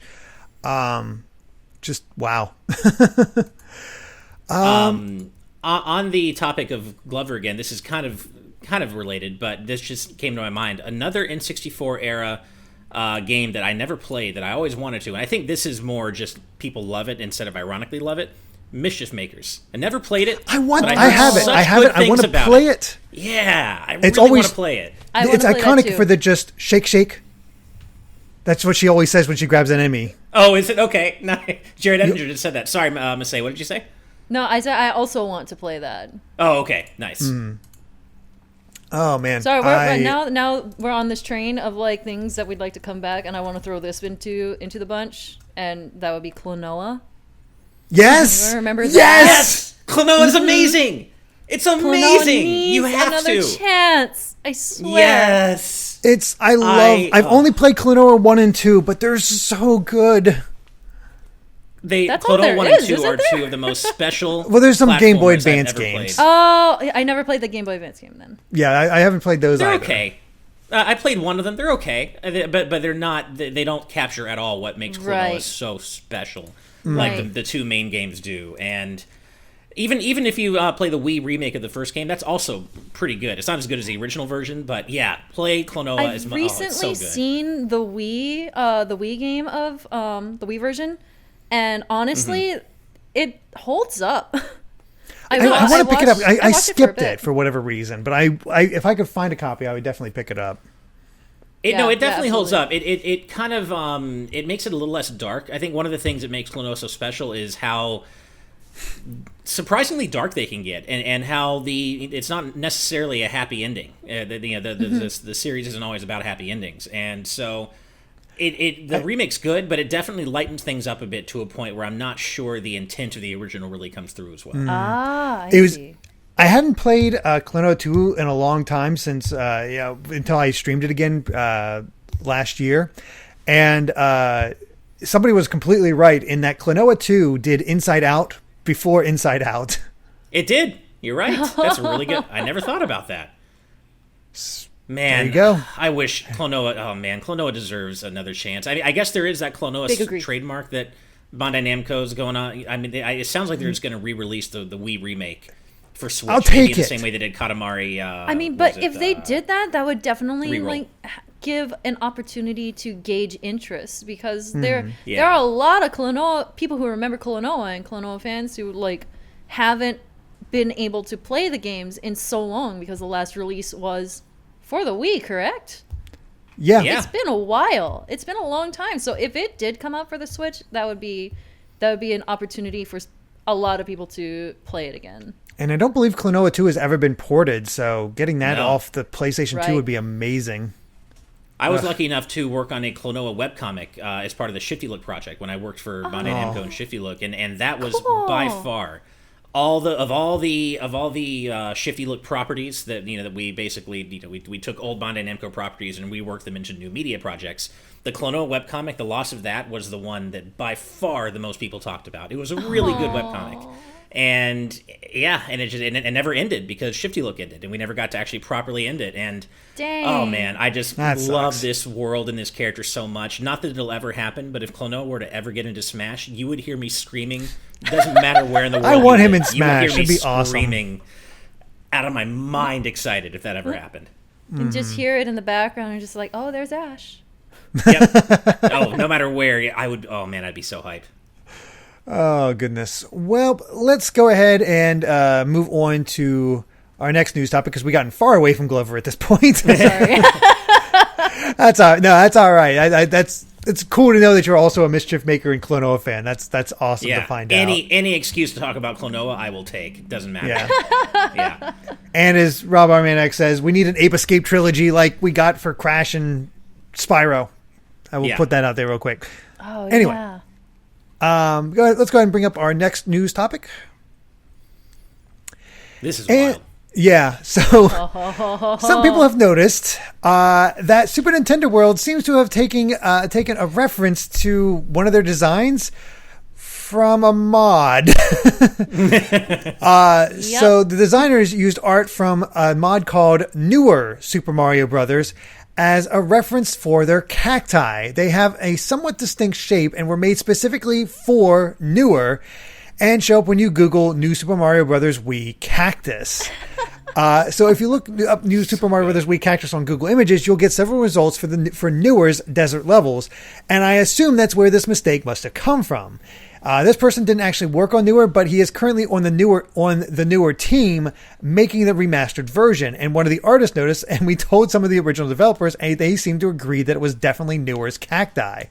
Just wow. On the topic of Glover again, this is kind of related, but this just came to my mind. Another N64 era game that I never played that I always wanted to, and I think this is more just people love it instead of ironically love it. Mischief Makers. I never played it. I but have it. such I have good it. I want to things about play it. Yeah, I It's really always- want to play it. I It's wanna play that iconic too. for the just shake, shake. That's what she always says when she grabs an enemy. Oh, is it? Okay. No, Jared Edinger just said that. Sorry, Masae, what did you say? No, I said I also want to play that. Oh, okay. Nice. Oh man. Sorry, we're now we're on this train of like things that we'd like to come back, and I want to throw this into the bunch, and that would be Klonoa. Yes. Remember that? Yes. Klonoa is amazing. It's Klonoa amazing. needs You have another to. chance. I swear. Yes. I've only played Klonoa 1 and 2, but they're so good. That's all Klonoa there 1 is, and 2 isn't are there? 2 of the most special. Well, there's some Game Boy platformers I've Advance ever games. played. Oh, I never played the Game Boy Advance game then. Yeah, I haven't played those They're either. okay. I played one of them. They're okay, but they're not. They don't capture at all what makes Klonoa Right. so special, Right. like the 2 main games do. And even if you play the Wii remake of the first game, that's also pretty good. It's not as good as the original version, but yeah, play Klonoa. I've recently it's so good. seen the Wii game of the Wii version, and honestly, it holds up. I want to pick it up. I watched skipped for a it bit. for whatever reason, but I if I could find a copy, I would definitely pick it up. It Yeah, definitely holds up. absolutely. It kind of it makes it a little less dark. I think one of the things that makes Klonoa so special is how surprisingly dark they can get, and how it's not necessarily a happy ending. The series isn't always about happy endings, and so the remake's good, but it definitely lightens things up a bit to a point where I'm not sure the intent of the original really comes through as well. I It was- see. I hadn't played Klonoa 2 in a long time since until I streamed it again last year, and somebody was completely right in that Klonoa 2 did Inside Out before Inside Out. It did. You're right. That's really good. I never thought about that. Man, There you go. I wish Klonoa. Oh man, Klonoa deserves another chance. I guess there is that Klonoa Big agree. trademark that Bandai Namco's going on. I mean, it sounds like they're just going to re-release the Wii remake for Switch. I'll maybe take in the it. same way they did Katamari. I mean, but if they did that, that would definitely Reroll. like give an opportunity to gauge interest, because there Yeah. are a lot of Klonoa people who remember Klonoa and Klonoa fans who like haven't been able to play the games in so long because the last release was for the Wii, correct? Yeah. It's been a while. It's been a long time. So if it did come out for the Switch, that would be an opportunity for a lot of people to play it again. And I don't believe Klonoa 2 has ever been ported, so getting that No. off the PlayStation 2 Right. would be amazing. I was lucky enough to work on a Klonoa webcomic as part of the Shifty Look project when I worked for Bandai Namco and Shifty Look, and that was Cool. by far all the shifty look properties that that we basically we took old Bandai Namco properties and we worked them into new media projects. The Klonoa webcomic, the loss of that, was the one that by far the most people talked about. It was a really good webcomic. And yeah, and it never ended because Shifty Look ended, and we never got to actually properly end it. And Dang. Oh man, I just That love sucks. this world and this character so much. Not that it'll ever happen, but if Klonoa were to ever get into Smash, you would hear me screaming. It doesn't matter where in the world. I want you him live, in Smash. You would hear me It'd be awesome. screaming out of my mind, excited if that ever happened. And just hear it in the background and just like, oh, there's Ash. Yep. Oh, no matter where, I would. Oh man, I'd be so hyped. Oh, goodness. Well, let's go ahead and move on to our next news topic because we've gotten far away from Glover at this point. Sorry. That's all right. No, that's all right. It's cool to know that you're also a Mischief Maker and Klonoa fan. That's awesome to find out. Any excuse to talk about Klonoa, I will take. Doesn't matter. Yeah. Yeah. And as Rob Armanek says, we need an Ape Escape trilogy like we got for Crash and Spyro. I will put that out there real quick. Oh, Anyway. yeah. Let's go ahead and bring up our next news topic. This is wild. Yeah, so some people have noticed that Super Nintendo World seems to have taken a reference to one of their designs from a mod. So the designers used art from a mod called Newer Super Mario Brothers as a reference for their cacti. They have a somewhat distinct shape and were made specifically for Newer and show up when you Google New Super Mario Brothers Wii Cactus. So if you look up New Super Mario Brothers Wii Cactus on Google Images, you'll get several results for Newer's desert levels, and I assume that's where this mistake must have come from. This person didn't actually work on Newer, but he is currently on the Newer team making the remastered version. And one of the artists noticed, and we told some of the original developers, and they seemed to agree that it was definitely Newer's cacti.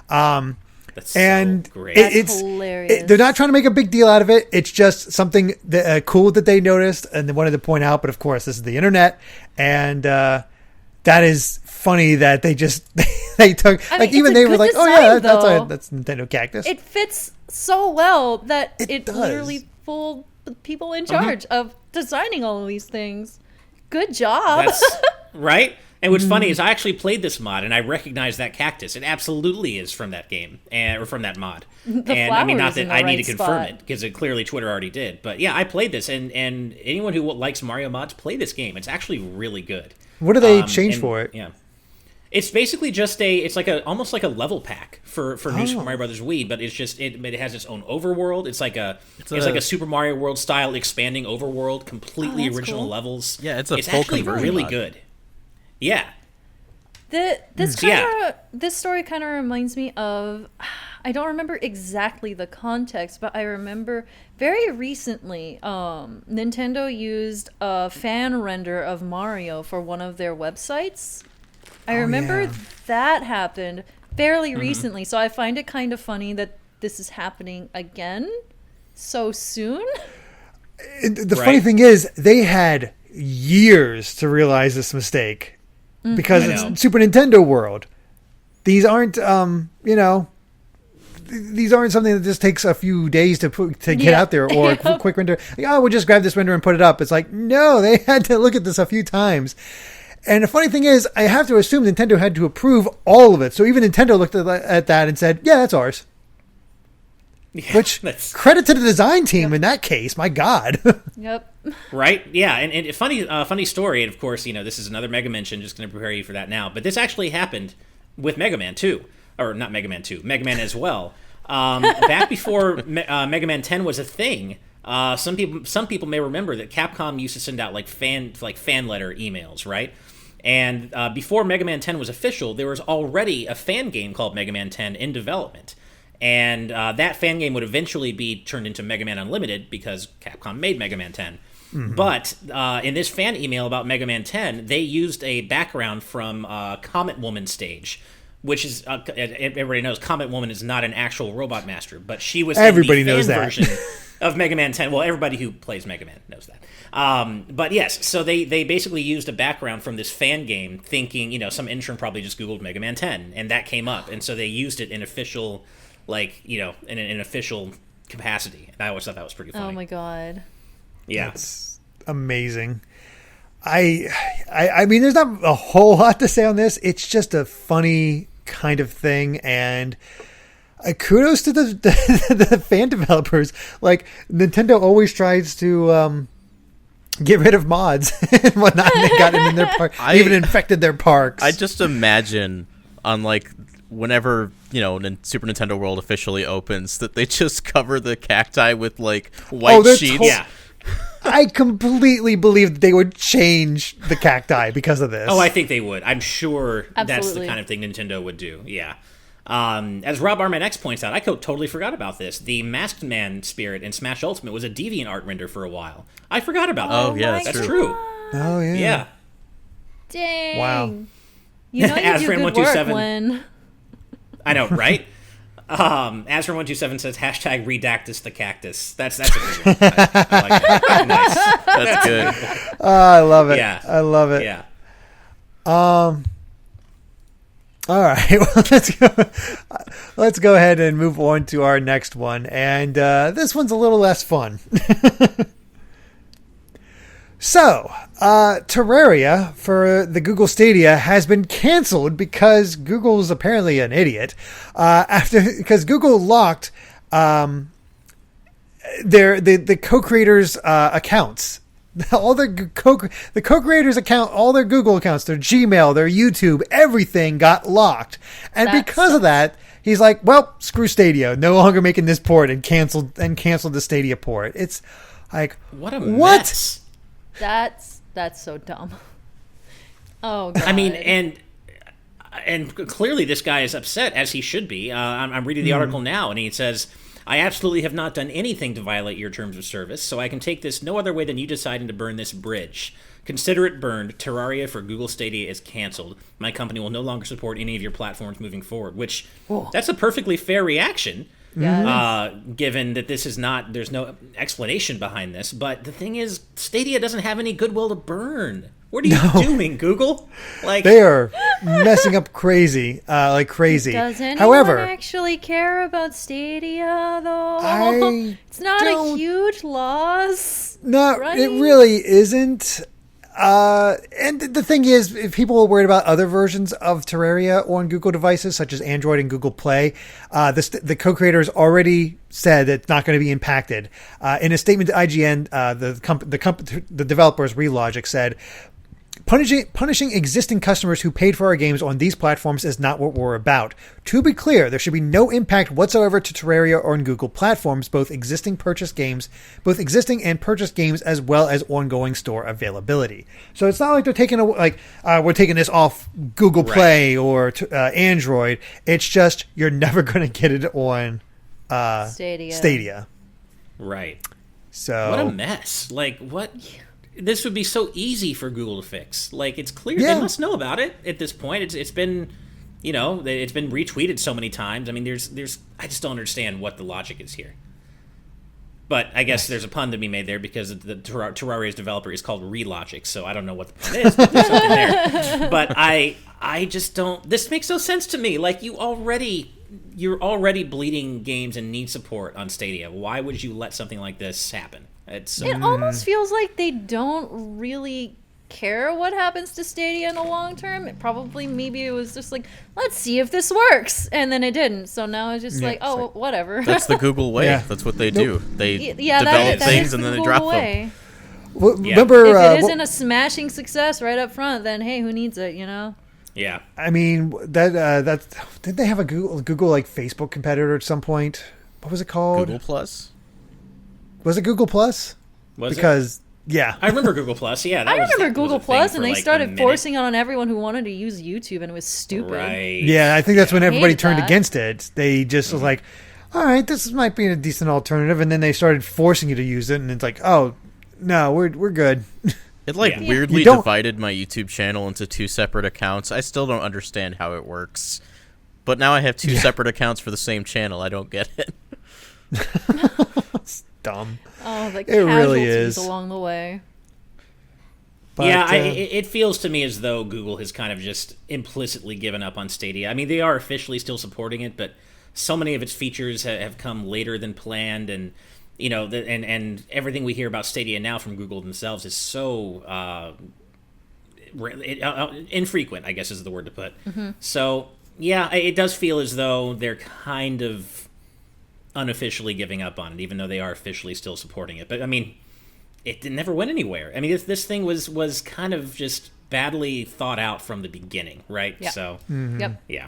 That's and so great. That's hilarious. They're not trying to make a big deal out of it. It's just something that, cool that they noticed and they wanted to point out. But of course, this is the internet, and that is funny that they just they took It's they a were good like, oh design, yeah, though. that's Nintendo Cactus. It fits so well that It does. literally fooled the people in charge of designing all of these things. Good job. That's right. And what's funny is I actually played this mod and I recognize that cactus. It absolutely is from that game or from that mod. And I mean, not flower's in that the I need right to confirm spot. it because clearly Twitter already did. But yeah, I played this, and anyone who likes Mario mods, play this game. It's actually really good. What do they change for it? Yeah. It's basically just it's like almost like a level pack for New Super Mario Brothers Wii, but it's just it has its own overworld. It's like a Super Mario World style expanding overworld, completely that's original cool. levels. Yeah, it's a full actually conversion really mod. good. Yeah. This story kind of reminds me of, I don't remember exactly the context, but I remember very recently Nintendo used a fan render of Mario for one of their websites. I remember that happened fairly recently, so I find it kind of funny that this is happening again so soon. The funny thing is, they had years to realize this mistake because I know. it's Super Nintendo World. These aren't, these aren't something that just takes a few days to get out there or a quick render. Like, oh, we'll just grab this render and put it up. It's like, no, they had to look at this a few times. And the funny thing is, I have to assume Nintendo had to approve all of it. So even Nintendo looked at that and said, yeah, that's ours. Yeah, Which, credit to the design team in that case. My God. Yep. Right? Yeah, and funny story, and of course, this is another Mega Mention, just going to prepare you for that now, but this actually happened with Mega Man 2. Or not Mega Man 2, Mega Man as well. Back before Mega Man 10 was a thing, some people may remember that Capcom used to send out fan letter emails, right? And before Mega Man 10 was official, there was already a fan game called Mega Man 10 in development. And that fan game would eventually be turned into Mega Man Unlimited because Capcom made Mega Man 10. Mm-hmm. But in this fan email about Mega Man 10, they used a background from Comet Woman stage, which is everybody knows Comet Woman is not an actual Robot Master, but she was everybody in the knows fan that version of Mega Man 10. Well, everybody who plays Mega Man knows that. But yes, so they basically used a background from this fan game, thinking some intern probably just Googled Mega Man 10, and that came up, and so they used it in official. In an official capacity. And I always thought that was pretty funny. Oh my god. Yeah. That's amazing. I mean, there's not a whole lot to say on this. It's just a funny kind of thing, and kudos to the fan developers. Like, Nintendo always tries to get rid of mods and whatnot, and they got it in their park, even infected their parks. I just imagine on, like, whenever, Super Nintendo World officially opens, that they just cover the cacti with, like, white sheets. Yeah. I completely believe that they would change the cacti because of this. Oh, I think they would. I'm sure that's the Absolutely. kind of thing Nintendo would do. Yeah. As Rob Arman X points out, I totally forgot about this. The Masked Man spirit in Smash Ultimate was a DeviantArt render for a while. I forgot about that. Oh, yeah, my that's That's true. true. Oh, yeah. Yeah. Dang. Wow. You know you As do for good work 127. when... I know, right? Asper127 says hashtag redactus the cactus. That's a good one. I like that. Nice. That's good. Oh, I love it. Yeah. I love it. Yeah. All right, well, let's go ahead and move on to our next one, and this one's a little less fun. So, Terraria for the Google Stadia has been canceled because Google's apparently an idiot. Because Google locked the co-creators' accounts. All the co-creators' account, all their Google accounts, their Gmail, their YouTube, everything got locked. And That because of that, he's like, well, screw Stadia. No longer making this port, and canceled the Stadia port. It's like, What a mess. That's so dumb. Oh god. I mean, and clearly this guy is upset, as he should be. I'm reading the article now, and he says, I absolutely have not done anything to violate your terms of service, so I can take this no other way than you deciding to burn this bridge. Consider it burned. Terraria for Google Stadia is canceled. My company will no longer support any of your platforms moving forward, which, that's a perfectly fair reaction. Yeah. Given that this is not, there's no explanation behind this. But the thing is, Stadia doesn't have any goodwill to burn. What are you doing, Google? Like, they are messing up crazy, like crazy. Does anyone However, actually care about Stadia though? It's not a don't- huge loss. no, right? it really isn't. And the thing is, if people are worried about other versions of Terraria on Google devices, such as Android and Google Play, the co-creators already said that it's not going to be impacted. In a statement to IGN, the developers, Relogic, said, Punishing existing customers who paid for our games on these platforms is not what we're about. To be clear, there should be no impact whatsoever to Terraria or on Google platforms, both existing and purchased games, as well as ongoing store availability. So it's not like they're taking we're taking this off Google Play or Android. It's just you're never going to get it on Stadia. right. So What a mess. Like, what? This would be so easy for Google to fix. Like, it's clear Yeah. they must know about it at this point. It's been, it's been retweeted so many times. I mean, there's I just don't understand what the logic is here. But I guess there's a pun to be made there because the Terraria's developer is called Relogic, so I don't know what the pun is, but there's something there. But I just don't. This makes no sense to me. Like, you're already bleeding games and need support on Stadia. Why would you let something like this happen? It almost feels like they don't really care what happens to Stadia in the long term. Maybe it was just like, let's see if this works, and then it didn't. So now it's just like, oh, whatever. That's the Google way. Yeah. That's what they do. They yeah, develop that things is and the then they Google drop them. way. remember, If it isn't a smashing success right up front, then hey, who needs it? Yeah. I mean, that did they have a Google like Facebook competitor at some point? What was it called? Google Plus? Was it Google Plus? Was it? Yeah, I remember Google Plus. Yeah, I remember Google Plus, and they started started forcing it on everyone who wanted to use YouTube, and it was stupid. Right. yeah. I think that's when everybody Hated turned that. against it. They just was like, "All right, this might be a decent alternative," and then they started forcing you to use it, and it's like, "Oh, no, we're good." It weirdly You don't- divided my YouTube channel into two separate accounts. I still don't understand how it works. But now I have two separate accounts for the same channel. I don't get it. It's dumb. Oh, the It really casualties is. along the way. But, Yeah, it feels to me as though Google has kind of just implicitly given up on Stadia. I mean, they are officially still supporting it, but so many of its features have come later than planned, and and everything we hear about Stadia now from Google themselves is so infrequent, I guess is the word to put. So yeah, it does feel as though they're kind of unofficially giving up on it, even though they are officially still supporting it. But I mean, it never went anywhere. I mean, this thing was kind of just badly thought out from the beginning, right? Yeah. So Yep. yeah.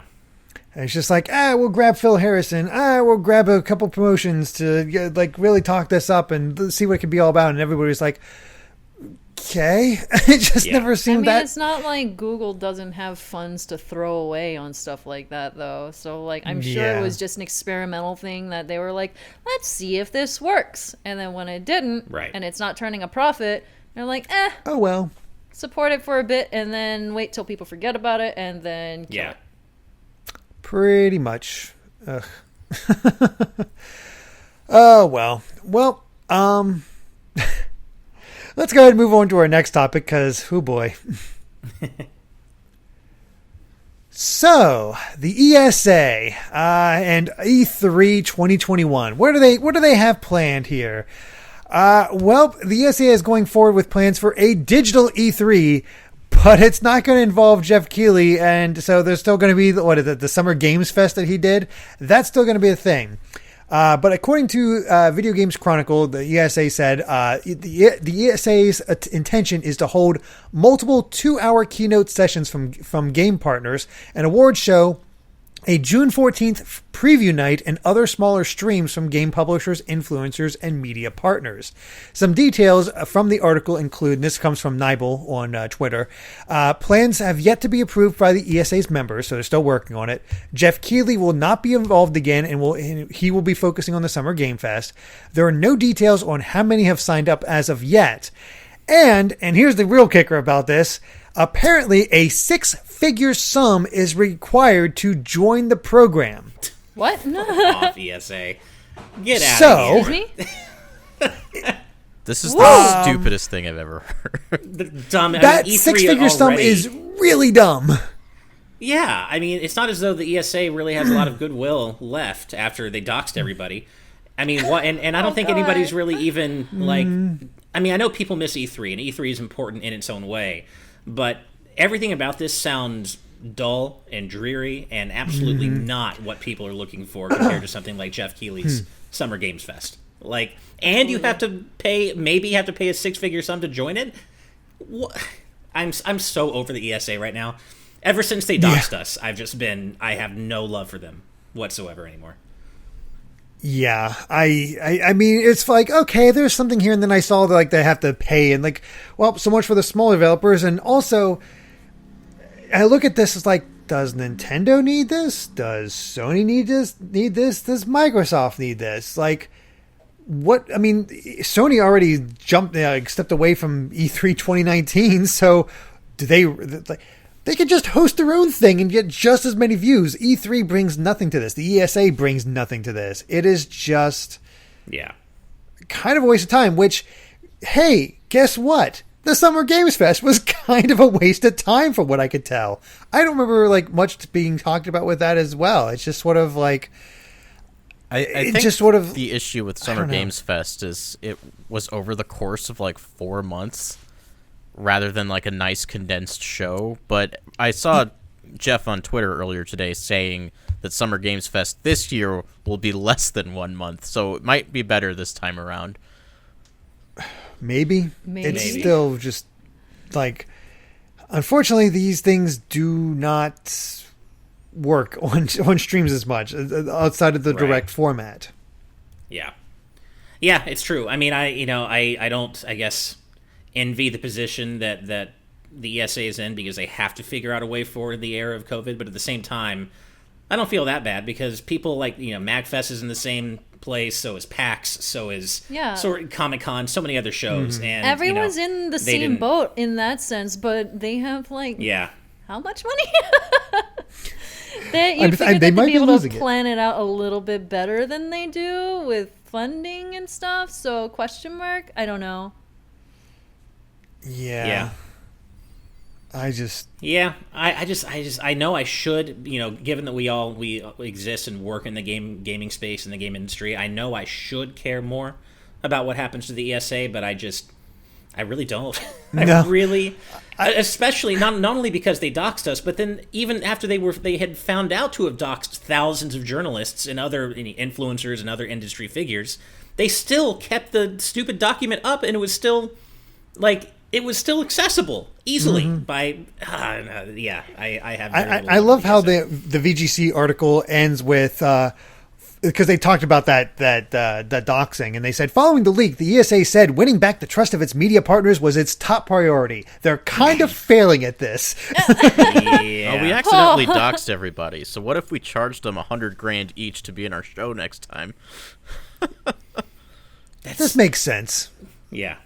And it's just like, we'll grab Phil Harrison. We'll grab a couple promotions to like really talk this up and see what it could be all about. And everybody's like, okay. It just never seemed that. It's not like Google doesn't have funds to throw away on stuff like that, though. So, like, I'm sure it was just an experimental thing that they were like, let's see if this works. And then when it didn't, and it's not turning a profit, they're like, oh well, support it for a bit and then wait till people forget about it and then kill it. Pretty much. Oh well. Well, let's go ahead and move on to our next topic because, oh boy. So, the ESA and E3 2021. What do they have planned here? Well, the ESA is going forward with plans for a digital E3, but it's not going to involve Geoff Keighley, and so there's still going to be the Summer Games Fest that he did. That's still going to be a thing. But according to Video Games Chronicle, the ESA said the ESA's intention is to hold multiple 2-hour keynote sessions from game partners, an award show, a June 14th preview night, and other smaller streams from game publishers, influencers, and media partners. Some details from the article include, and this comes from Nibel on Twitter, plans have yet to be approved by the ESA's members, so they're still working on it. Geoff Keighley will not be involved again, and he will be focusing on the Summer Game Fest. There are no details on how many have signed up as of yet. And here's the real kicker about this, apparently a 6-figure sum is required to join the program. What? Off ESA. Get out of here. Excuse me? This is the stupidest thing I've ever heard. Dumb. That 6-figure sum is really dumb. Yeah, I mean, it's not as though the ESA really has a lot of goodwill left after they doxed everybody. I mean, what? And I don't think anybody's really even like. I mean, I know people miss E3, and E3 is important in its own way, but everything about this sounds dull and dreary and absolutely not what people are looking for compared to something like Geoff Keighley's Summer Games Fest. Like, and you have to pay, maybe you have to pay a 6-figure sum to join it. I'm so over the ESA right now. Ever since they doxed us, I have no love for them whatsoever anymore. Yeah, I mean, it's like, okay, there's something here, and then I saw that, like, they have to pay, and like, well, so much for the smaller developers, and also, I look at this, it's like, does Nintendo need this? Does Sony need this? Does Microsoft need this? Like, what, I mean, Sony already stepped away from E3 2019, so do they, like, they could just host their own thing and get just as many views. E3 brings nothing to this. The ESA brings nothing to this. It is just kind of a waste of time, which, hey, guess what? The Summer Games Fest was kind of a waste of time from what I could tell. I don't remember like much being talked about with that as well. It's just sort of like... I think just sort of, the issue with Summer Games Fest is it was over the course of like 4 months, rather than like a nice condensed show. But I saw Geoff on Twitter earlier today saying that Summer Games Fest this year will be less than 1 month, so it might be better this time around. Maybe. It's still just like, unfortunately, these things do not work on streams as much outside of the direct format. Yeah, it's true. I mean, I don't, I guess, envy the position that the ESA is in because they have to figure out a way forward the era of COVID. But at the same time, I don't feel that bad because people like, MagFest is in the same place, so is PAX, so is Comic-Con, so many other shows. And everyone's in the same boat in that sense, but they have like how much money? You'd figure they'd be able to plan it out a little bit better than they do with funding and stuff. So question mark? I don't know. Yeah. Yeah, I know I should, given that we exist and work in the gaming space and the game industry, I know I should care more about what happens to the ESA, but I really don't. No. Especially not only because they doxed us, but then even after they had found out to have doxed thousands of journalists and other influencers and other industry figures, they still kept the stupid document up, and it was still accessible easily by. I have. I love how the VGC article ends with. Because they talked about that doxing, and they said, following the leak, the ESA said winning back the trust of its media partners was its top priority. They're kind of failing at this. Yeah. We accidentally doxed everybody, so what if we charged them $100,000 each to be in our show next time? This makes sense. Yeah.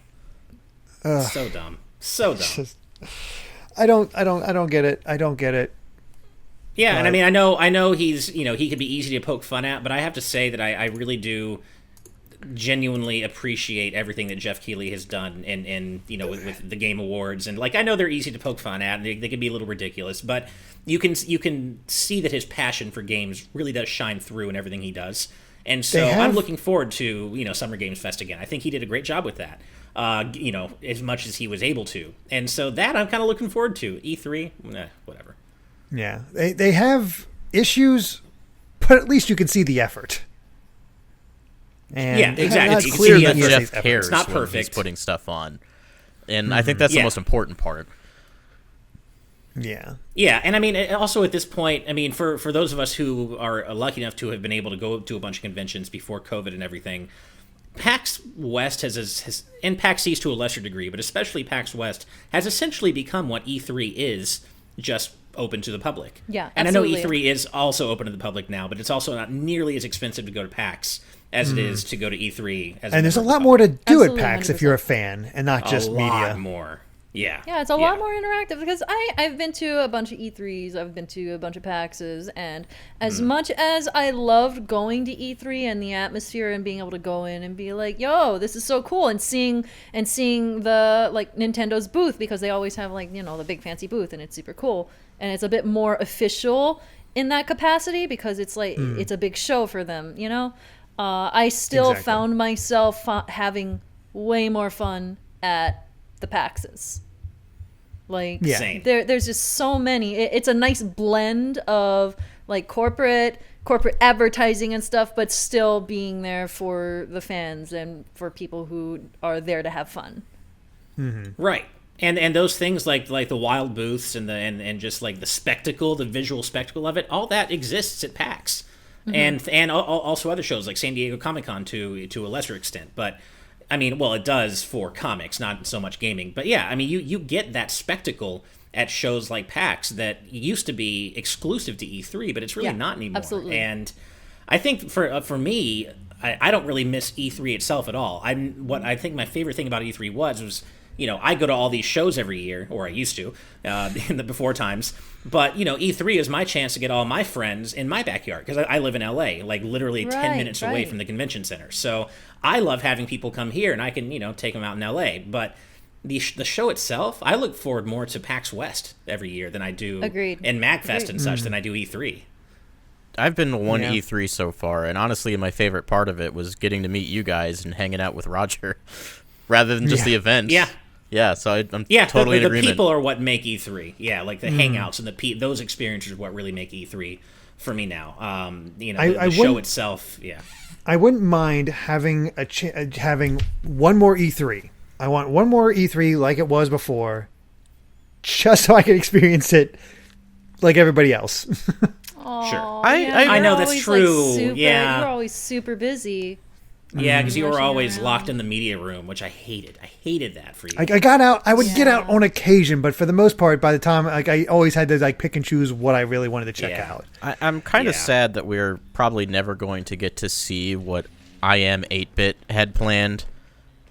So dumb. So dumb. I don't get it. I don't get it. Yeah, and I mean, I know he's, he could be easy to poke fun at, but I have to say that I really do genuinely appreciate everything that Geoff Keighley has done in with the Game Awards, and I know they're easy to poke fun at, and they can be a little ridiculous, but you can see that his passion for games really does shine through in everything he does, and so I'm looking forward to Summer Games Fest again. I think he did a great job with that, as much as he was able to, and so that I'm kind of looking forward to. E3, whatever. Yeah, they have issues, but at least you can see the effort. And yeah, exactly. It's clear that Jeff Jeff cares it's not when perfect. he's putting stuff on, and I think that's the most important part. Yeah. Yeah, and I mean, also at this point, I mean, for those of us who are lucky enough to have been able to go to a bunch of conventions before COVID and everything, PAX West has and PAX East to a lesser degree, but especially PAX West has essentially become what E3 is, just open to the public. Yeah, and absolutely. I know E3 is also open to the public now, but it's also not nearly as expensive to go to PAX as it is to go to E3. And there's a lot more to do at PAX if you're a fan and not just media. A lot more. Yeah. Yeah, it's a lot more interactive because I've been to a bunch of E3s, I've been to a bunch of PAXs, and as much as I loved going to E3 and the atmosphere and being able to go in and be like, yo, this is so cool, and seeing the Nintendo's booth, because they always have the big fancy booth and it's super cool, and it's a bit more official in that capacity because it's it's a big show for them, I still found myself having way more fun at the PAXs. Same. There's just so many. It's a nice blend of corporate advertising and stuff, but still being there for the fans and for people who are there to have fun. Mm-hmm. Right. And those things like the wild booths and just the spectacle, the visual spectacle of it, all that exists at PAX, and also other shows like San Diego Comic-Con to a lesser extent, but. I mean, well, it does for comics, not so much gaming. But yeah, I mean, you get that spectacle at shows like PAX that used to be exclusive to E3, but it's really not anymore. Absolutely. And I think for me, I don't really miss E3 itself at all. What I think my favorite thing about E3 was I go to all these shows every year, or I used to, in the before times. But, E3 is my chance to get all my friends in my backyard, because I live in LA, literally 10 minutes away from the convention center. So I love having people come here, and I can, take them out in LA. But the show itself, I look forward more to PAX West every year than I do in MagFest and such than I do E3. I've been to one E3 so far, and honestly, my favorite part of it was getting to meet you guys and hanging out with Roger, rather than just the event. Yeah. Yeah, so I'm totally in agreement. The people are what make E3. Yeah, the hangouts and those experiences are what really make E3 for me now. The show itself, yeah. I wouldn't mind having having one more E3. I want one more E3 like it was before, just so I can experience it like everybody else. Aww, sure. I know that's true. You're always super busy. Yeah, because you were always locked in the media room, which I hated. I hated that for you. I got out. I would get out on occasion, but for the most part, by the time I always had to pick and choose what I really wanted to check out. I'm kind of sad that we're probably never going to get to see what I Am 8-Bit had planned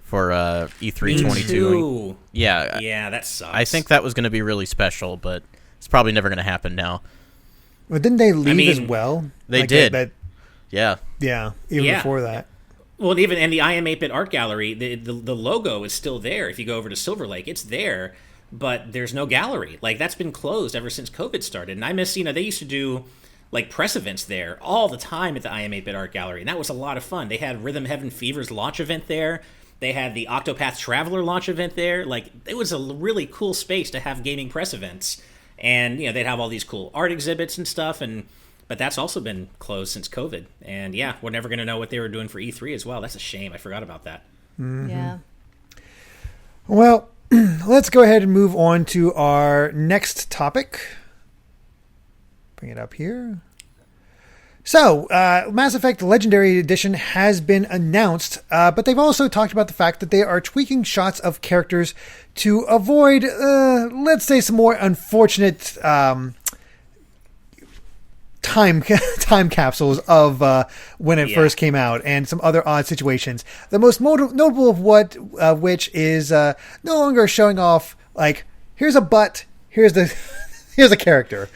for E3 22. Yeah, that sucks. I think that was going to be really special, but it's probably never going to happen now. Well, didn't they leave as well? They did. Yeah, even before that. Well, and the I Am 8-Bit Art Gallery, the logo is still there. If you go over to Silver Lake, it's there. but there's no gallery. Like, that's been closed ever since COVID started. And I miss, they used to do like press events there all the time at the IM 8-Bit Art Gallery, and that was a lot of fun. They had Rhythm Heaven Fever's launch event there. They had the Octopath Traveler launch event there. Like, it was a really cool space to have gaming press events. And, they'd have all these cool art exhibits and stuff, but that's also been closed since COVID. And, yeah, we're never going to know what they were doing for E3 as well. That's a shame. I forgot about that. Mm-hmm. Yeah. Well, let's go ahead and move on to our next topic. Bring it up here. So, Mass Effect Legendary Edition has been announced, but they've also talked about the fact that they are tweaking shots of characters to avoid, let's say, some more unfortunate time capsules of when it first came out, and some other odd situations. The most notable of which is no longer showing off, like, here's a butt, here's a character.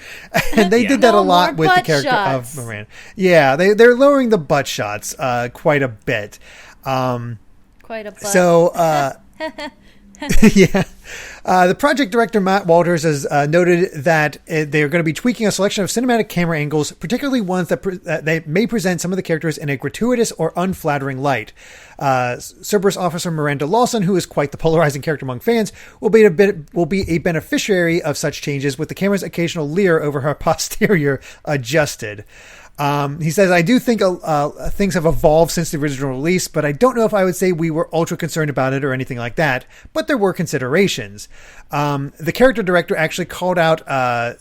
And they did that a lot with the character of Miranda. Yeah, they're lowering the butt shots quite a bit. Quite a butt. So, yeah. The project director, Matt Walters, has noted that they're going to be tweaking a selection of cinematic camera angles, particularly ones that they may present some of the characters in a gratuitous or unflattering light. Cerberus officer Miranda Lawson, who is quite the polarizing character among fans, will be a beneficiary of such changes, with the camera's occasional leer over her posterior adjusted. He says, I do think things have evolved since the original release, but I don't know if I would say we were ultra concerned about it or anything like that, but there were considerations. The character director actually called out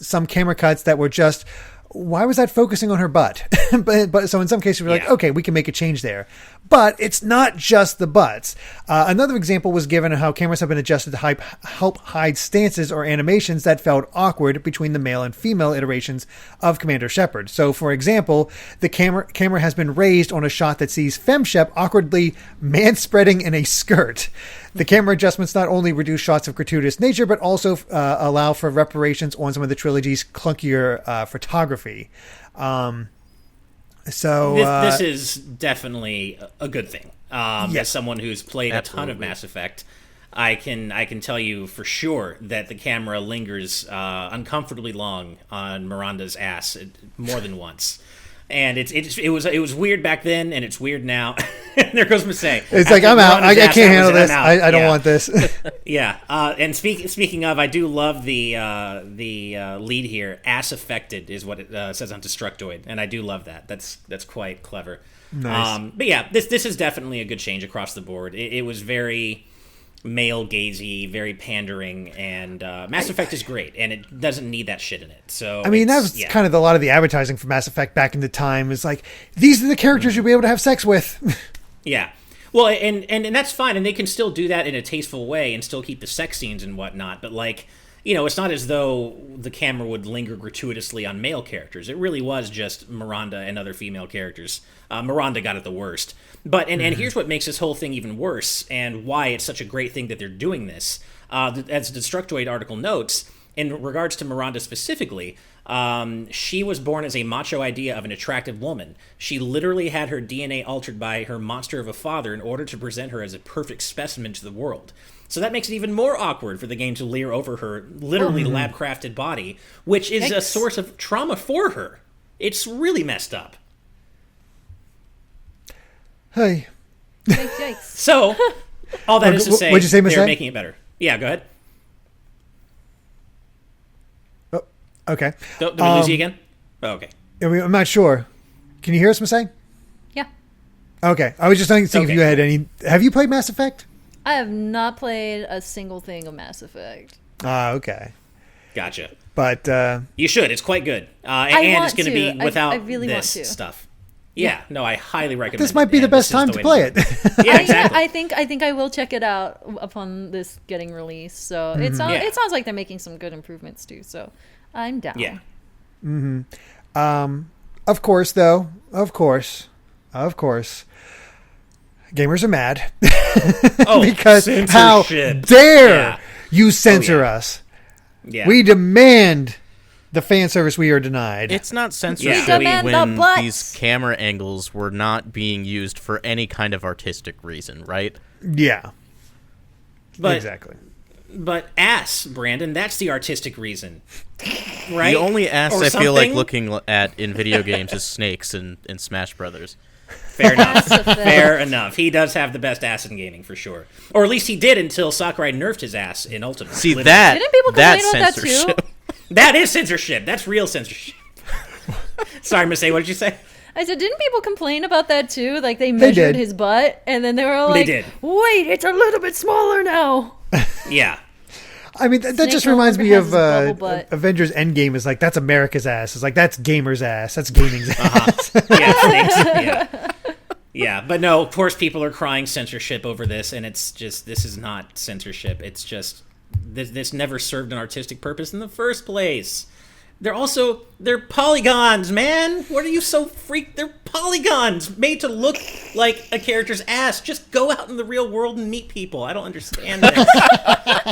some camera cuts that were just, why was that focusing on her butt? but so in some cases we're like, okay, we can make a change there. But it's not just the butts. Another example was given of how cameras have been adjusted to help hide stances or animations that felt awkward between the male and female iterations of Commander Shepard. So, for example, the camera has been raised on a shot that sees FemShep awkwardly man-spreading in a skirt. The camera adjustments not only reduce shots of gratuitous nature, but also allow for reparations on some of the trilogy's clunkier photography. So this is definitely a good thing. As someone who's played a ton of Mass Effect, I can tell you for sure that the camera lingers uncomfortably long on Miranda's ass more than once. And it was weird back then, and it's weird now. There goes Masae. It's like, I'm out. I can't handle this. I don't want this. Yeah. And speaking of, I do love the lead here. Ass affected is what it says on Destructoid, and I do love that. That's quite clever. Nice. But yeah, this is definitely a good change across the board. It was very male gazy, very pandering, and Mass Effect is great, and it doesn't need that shit in it. So I mean, that was kind of a lot of the advertising for Mass Effect back in the time. Is like, these are the characters you'll be able to have sex with. Yeah. Well, and that's fine, and they can still do that in a tasteful way and still keep the sex scenes and whatnot, but like, it's not as though the camera would linger gratuitously on male characters. It really was just Miranda and other female characters. Miranda got it the worst. But and here's what makes this whole thing even worse, and why it's such a great thing that they're doing this. As the Destructoid article notes, in regards to Miranda specifically, she was born as a macho idea of an attractive woman. She literally had her DNA altered by her monster of a father in order to present her as a perfect specimen to the world. So that makes it even more awkward for the game to leer over her literally lab-crafted body, which is a source of trauma for her. It's really messed up. Hey. Yikes. So, all that is to say, what'd you say, they're making it better. Yeah, go ahead. Oh, okay. Did we lose you again? Oh, okay. I'm not sure. Can you hear us, Masae? Yeah. Okay. I was just thinking if you had any... Have you played Mass Effect? I have not played a single thing of Mass Effect. Okay. Gotcha. But you should. It's quite good. And it's going to be without this stuff. Yeah, no, I highly recommend this might be the best time to play it. Yeah, exactly. I think I will check it out upon this getting released. So it sounds like they're making some good improvements too. So I'm down. Yeah. Mm-hmm. Of course, though. Of course. Gamers are mad. Because censorship. How dare you censor us? Yeah. We demand the fan service we are denied. It's not censorship when these camera angles were not being used for any kind of artistic reason, right? Yeah. But exactly. But ass, Brandon, that's the artistic reason. Right? The only ass Or I feel like something? looking at in video games is Snakes in Smash Brothers. Fair enough. That's a fact. Fair enough. He does have the best ass in gaming, for sure. Or at least he did until Sakurai nerfed his ass in Ultimate. See, Literally. that Didn't people that's complain about that too? censorship. That is censorship. That's real censorship. Sorry, Masay, what did you say? I said, didn't people complain about that too? Like they measured did. his butt, and then they were like, did. "Wait, it's a little bit smaller now." Yeah. I mean, that Snake just no reminds longer me has of his bubble butt. Avengers Endgame is like, that's America's ass. It's like, that's gamer's ass. That's gaming's ass. Yeah, thanks. Yeah. Yeah, but no, of course people are crying censorship over this, and it's just, this is not censorship. It's just, this never served an artistic purpose in the first place. They're polygons, man. What are you so freaked? They're polygons made to look like a character's ass. Just go out in the real world and meet people. I don't understand this.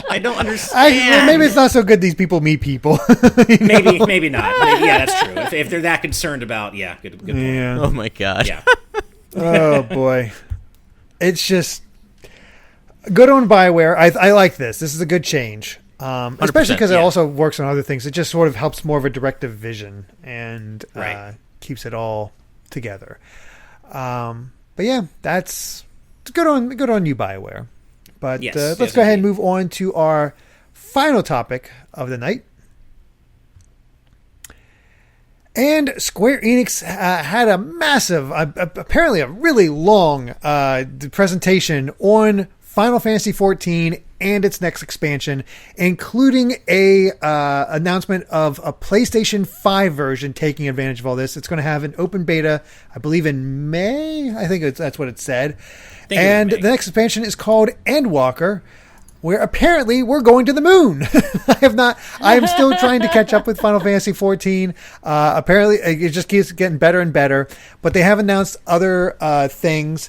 I don't understand. Maybe it's not so good these people meet people. Maybe not. Yeah, that's true. If they're that concerned about, yeah, good point. Yeah. Oh my god. Yeah. Oh, boy. It's just good on BioWare. I like this. This is a good change. Especially because it yeah. also works on other things. It just sort of helps more of a directive vision and Right. keeps it all together. But yeah, that's good on you, BioWare. But Yes, let's yes, go ahead and indeed. move on to our final topic of the night. And Square Enix had a massive, apparently a really long presentation on Final Fantasy XIV and its next expansion, including a announcement of a PlayStation 5 version taking advantage of all this. It's going to have an open beta, I believe, in May. I think that's what it said. And the next expansion is called Endwalker, where apparently we're going to the moon. I am still trying to catch up with Final Fantasy XIV. Apparently it just keeps getting better and better, but they have announced other things.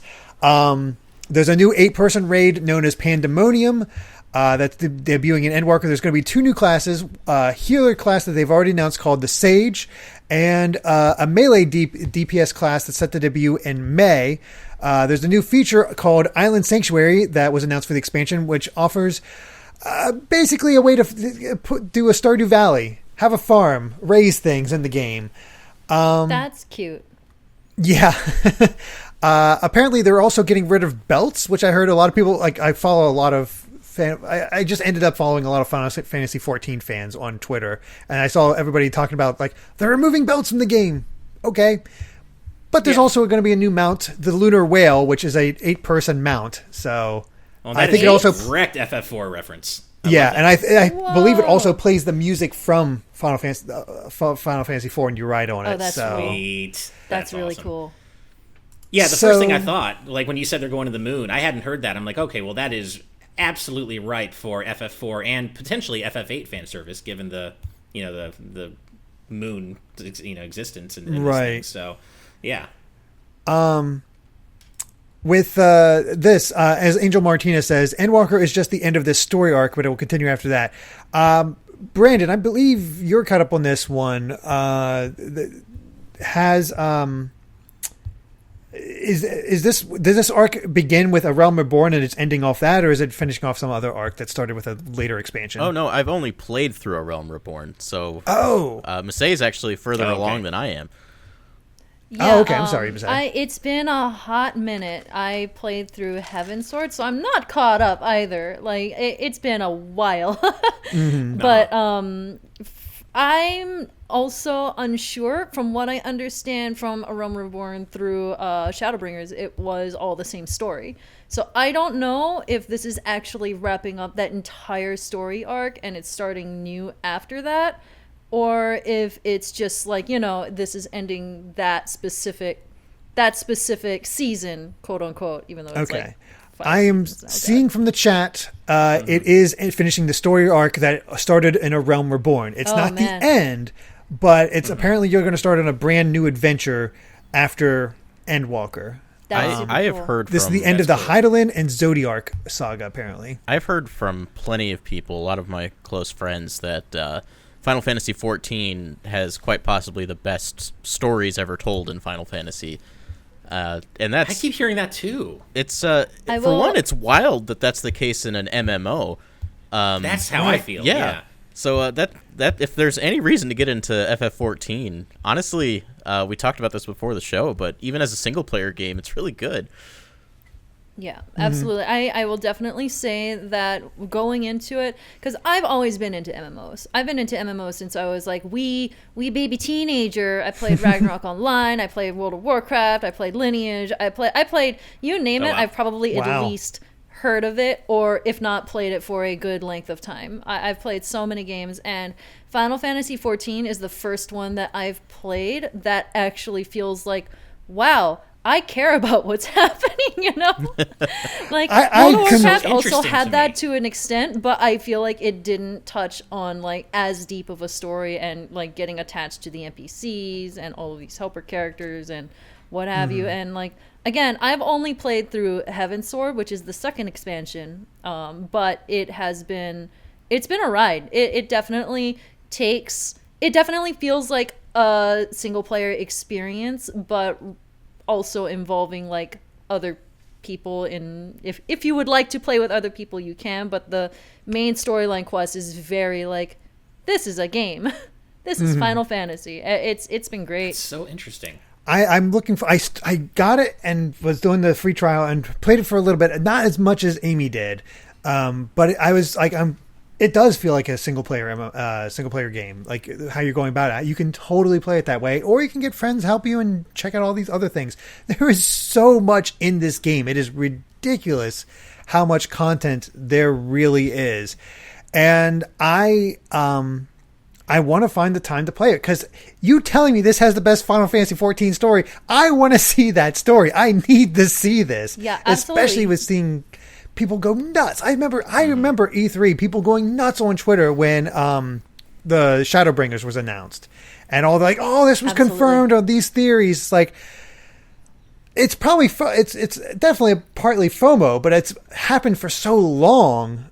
There's a new 8-person raid known as Pandemonium that's debuting in Endwalker. There's going to be 2 new classes, a healer class that they've already announced called the Sage, and a melee DPS class that's set to debut in May. There's a new feature called Island Sanctuary that was announced for the expansion, which offers basically a way to do a Stardew Valley, have a farm, raise things in the game. That's cute. Yeah. Apparently, they're also getting rid of belts, which I heard a lot of people, like I follow a lot of I just ended up following a lot of Final Fantasy XIV fans on Twitter, and I saw everybody talking about, like, they're removing belts from the game. Okay. But there's also going to be a new mount, the Lunar Whale, which is a 8-person mount. So I think it also direct FF4 reference. Yeah, and I believe it also plays the music from Final Fantasy IV, and you ride on it. Oh, that's so. Sweet. That's really awesome. cool. Yeah, the first thing I thought, like when you said they're going to the moon, I hadn't heard that. I'm like, okay, well that is absolutely right for FF4 and potentially FF8 fan service, given the moon existence and right. Thing. So yeah. With this, as Angel Martinez says, Endwalker is just the end of this story arc, but it will continue after that. Brandon, I believe you're caught up on this one. Does this arc begin with A Realm Reborn and it's ending off that, or is it finishing off some other arc that started with a later expansion? Oh no, I've only played through A Realm Reborn, so Masay is actually further along than I am. Yeah, okay. I'm sorry, Masay. It's been a hot minute. I played through Heaven's Sword, so I'm not caught up either. Like it's been a while, but I'm also unsure. From what I understand from A Realm Reborn through Shadowbringers, it was all the same story. So I don't know if this is actually wrapping up that entire story arc and it's starting new after that, or if it's just like, this is ending that specific season, quote unquote, even though it's like 5 I am seasons now, seeing from the chat, it is finishing the story arc that started in A Realm Reborn. It's not the end, but it's apparently you're going to start on a brand new adventure after Endwalker. I have heard this is the end of the Hydaelyn and Zodiark saga, apparently. I've heard from plenty of people, a lot of my close friends, that Final Fantasy XIV has quite possibly the best stories ever told in Final Fantasy. And that's, I keep hearing that too. It's for one, it's wild that that's the case in an MMO. That's how I feel. Yeah. So that if there's any reason to get into FF14, honestly, we talked about this before the show, but even as a single player game, it's really good. Yeah, absolutely. I will definitely say that going into it, because I've always been into MMOs. I've been into MMOs since I was like wee baby teenager. I played Ragnarok Online. I played World of Warcraft. I played Lineage. I played you name it. wow. I've probably at least heard of it, or if not played it for a good length of time. I've played so many games, and Final Fantasy XIV is the first one that I've played that actually feels like, wow, I care about what's happening, you know? Like, World of Warcraft also had that to an extent, but I feel like it didn't touch on, like, as deep of a story and, like, getting attached to the NPCs and all of these helper characters and what have you. And, like, again, I've only played through Heaven's Sword, which is the second expansion, but it's been a ride. It definitely feels like a single-player experience, but also involving like other people if you would like to play with other people, you can, but the main storyline quest is very like, this is a game. This is Final Fantasy. It's been great. It's so interesting. I'm looking for. I got it and was doing the free trial and played it for a little bit. Not as much as Amy did, but I was like, it does feel like a single player game. Like how you're going about it, you can totally play it that way, or you can get friends help you and check out all these other things. There is so much in this game. It is ridiculous how much content there really is, and I want to find the time to play it, because you telling me this has the best Final Fantasy XIV story, I want to see that story. I need to see this. Yeah, absolutely. Especially with seeing people go nuts. I remember E3, people going nuts on Twitter when the Shadowbringers was announced. And all like, oh, this was confirmed on these theories. It's like, it's probably, it's definitely partly FOMO, but it's happened for so long.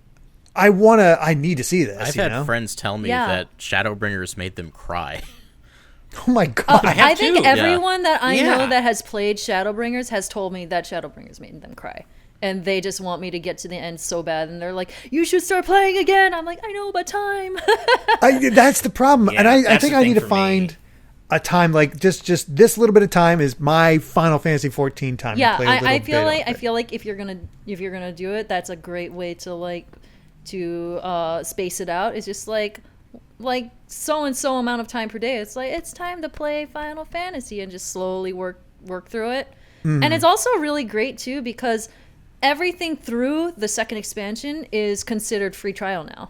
I need to see this. I've had friends tell me that Shadowbringers made them cry. Oh my God. I think everyone that I know that has played Shadowbringers has told me that Shadowbringers made them cry. And they just want me to get to the end so bad. And they're like, you should start playing again. I'm like, I know, but time. That's the problem. Yeah, and I think I need to find a time, like just this little bit of time is my Final Fantasy XIV time. Yeah, to play I feel like if you're gonna do it, that's a great way to space it out. It's just like so and so amount of time per day. It's like, it's time to play Final Fantasy and just slowly work through it. And it's also really great too, because everything through the second expansion is considered free trial now.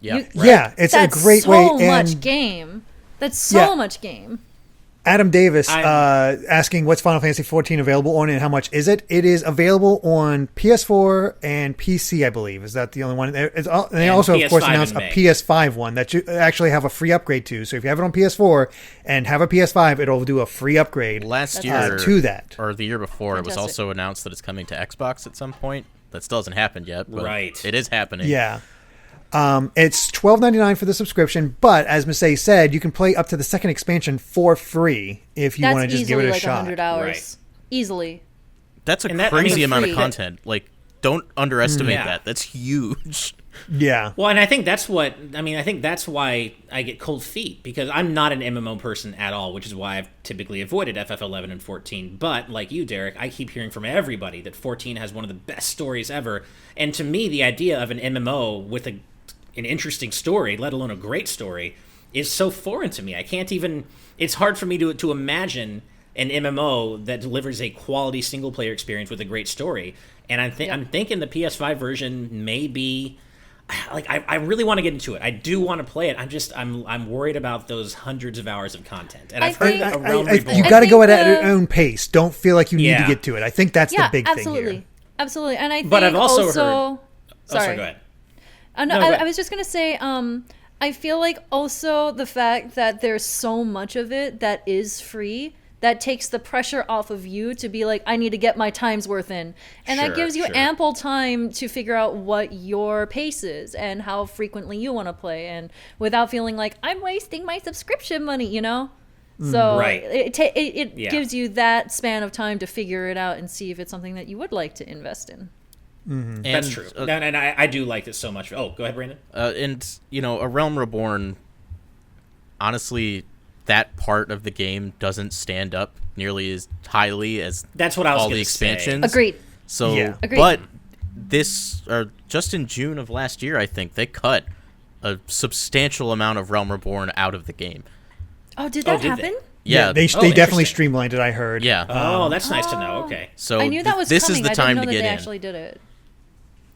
Yeah, it's a great way. So much game. That's so much game. Adam Davis asking, what's Final Fantasy XIV available on and how much is it? It is available on PS4 and PC, I believe. Is that the only one? They also, of course, announced a PS5 one that you actually have a free upgrade to. So if you have it on PS4 and have a PS5, it'll do a free upgrade last year to that. Or the year before, Fantastic. It was also announced that it's coming to Xbox at some point. That still hasn't happened yet, but it is happening. Yeah. It's $12.99 for the subscription, but as Masae said, you can play up to the second expansion for free if you want to just give it a shot. 100 hours. Easily. That's a crazy amount of content. Like, don't underestimate that. That's huge. Yeah. Well, and I think that's why I get cold feet, because I'm not an MMO person at all, which is why I've typically avoided FF11 and 14. But like you, Derek, I keep hearing from everybody that 14 has one of the best stories ever. And to me, the idea of an MMO with an interesting story, let alone a great story, is so foreign to me. I can't even. It's hard for me to imagine an MMO that delivers a quality single player experience with a great story. And I'm thinking the PS5 version may be. Like, I really want to get into it. I do want to play it. I'm worried about those hundreds of hours of content. And I've heard a Realm Reborn. You got to go at your own pace. Don't feel like you need to get to it. I think that's the big thing here. Absolutely. And I think but I've also heard. Sorry, go ahead. I was just gonna say, I feel like also the fact that there's so much of it that is free, that takes the pressure off of you to be like, I need to get my time's worth in. And that gives you ample time to figure out what your pace is and how frequently you want to play, and without feeling like I'm wasting my subscription money, you know? So it gives you that span of time to figure it out and see if it's something that you would like to invest in. And, That's true. And I do like this so much. Oh, go ahead, Brandon. And, A Realm Reborn, honestly, that part of the game doesn't stand up nearly as highly as that's what I was all the expansions. Agreed. So, Agreed. But just in June of last year, I think, they cut a substantial amount of Realm Reborn out of the game. Oh, did that happen? Yeah, they definitely streamlined it, I heard. Yeah. That's nice to know. Okay. So I knew that was this coming. is the time I didn't know to that get they in. actually did it.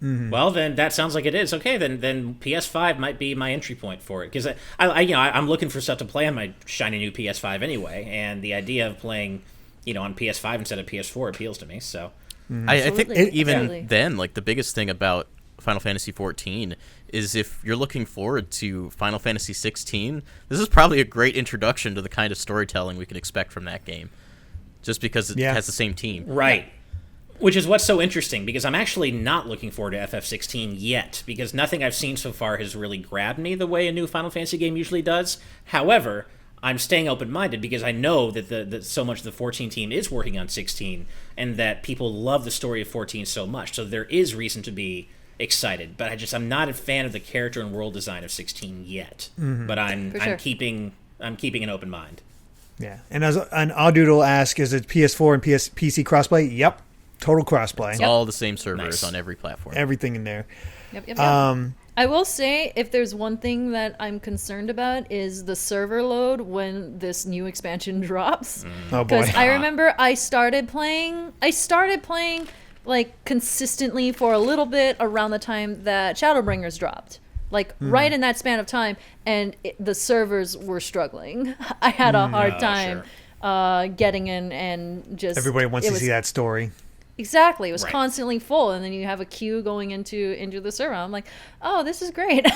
Well, then that sounds like it is. Okay, then PS5 might be my entry point for it, because I'm looking for stuff to play on my shiny new PS5 anyway, and the idea of playing, on PS5 instead of PS4 appeals to me. So I think even Absolutely. then, like, the biggest thing about Final Fantasy XIV is if you're looking forward to Final Fantasy XVI, this is probably a great introduction to the kind of storytelling we can expect from that game, just because it has the same team. Right. Which is what's so interesting, because I'm actually not looking forward to FF16 yet, because nothing I've seen so far has really grabbed me the way a new Final Fantasy game usually does. However, I'm staying open-minded because I know that so much of the 14 team is working on 16, and that people love the story of 14 so much, so there is reason to be excited. But I'm not a fan of the character and world design of 16 yet. But I'm keeping an open mind. Yeah, and as an Odoodle asks, is it PS4 and PC crossplay? Yep. Total crossplay. It's all the same servers on every platform. Everything in there. Yep. I will say, if there's one thing that I'm concerned about, is the server load when this new expansion drops. Oh boy! Because I remember I started playing like consistently for a little bit around the time that Shadowbringers dropped. Like right in that span of time, and the servers were struggling. I had a hard time getting in, and just Everybody wants to see that story. Exactly. It was constantly full, and then you have a queue going into the server. I'm like, oh, this is great. So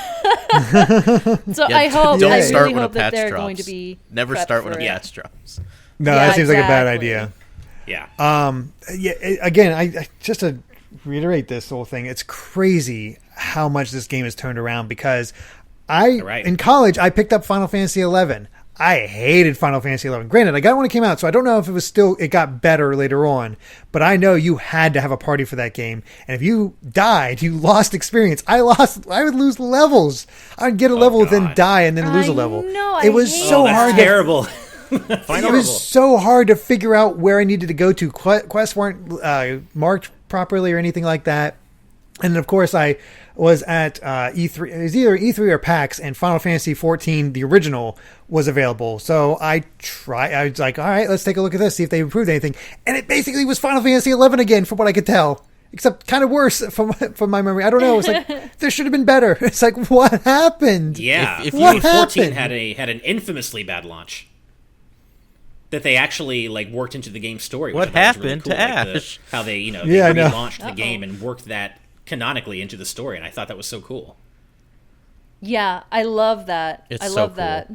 I really hope that they're going to be never prepped start when a for it. patch drops. No, that seems like a bad idea. Yeah. Again, I just to reiterate this whole thing, it's crazy how much this game has turned around, because in college I picked up Final Fantasy XI. I hated Final Fantasy XI. Granted, I got it when it came out, so I don't know if it got better later on, but I know you had to have a party for that game, and if you died, you lost experience. I would lose levels. I'd get a level, then die, and then lose a level. No, it was so hard. Terrible. It was so hard to figure out where I needed to go to. Quests weren't marked properly or anything like that. And of course, I was at E3. It was either E3 or PAX, and Final Fantasy XIV, the original, was available. So I was like, all right, let's take a look at this, see if they improved anything. And it basically was Final Fantasy XI again, from what I could tell, except kind of worse from my memory. I don't know. It's like there should have been better. It's like, what happened? Yeah, if what 14 had an infamously bad launch that they actually worked into the game story. What happened to Ash? How they they relaunched the game and worked that canonically into the story, and I thought that was so cool. Yeah, I love that. It's I so love cool. that.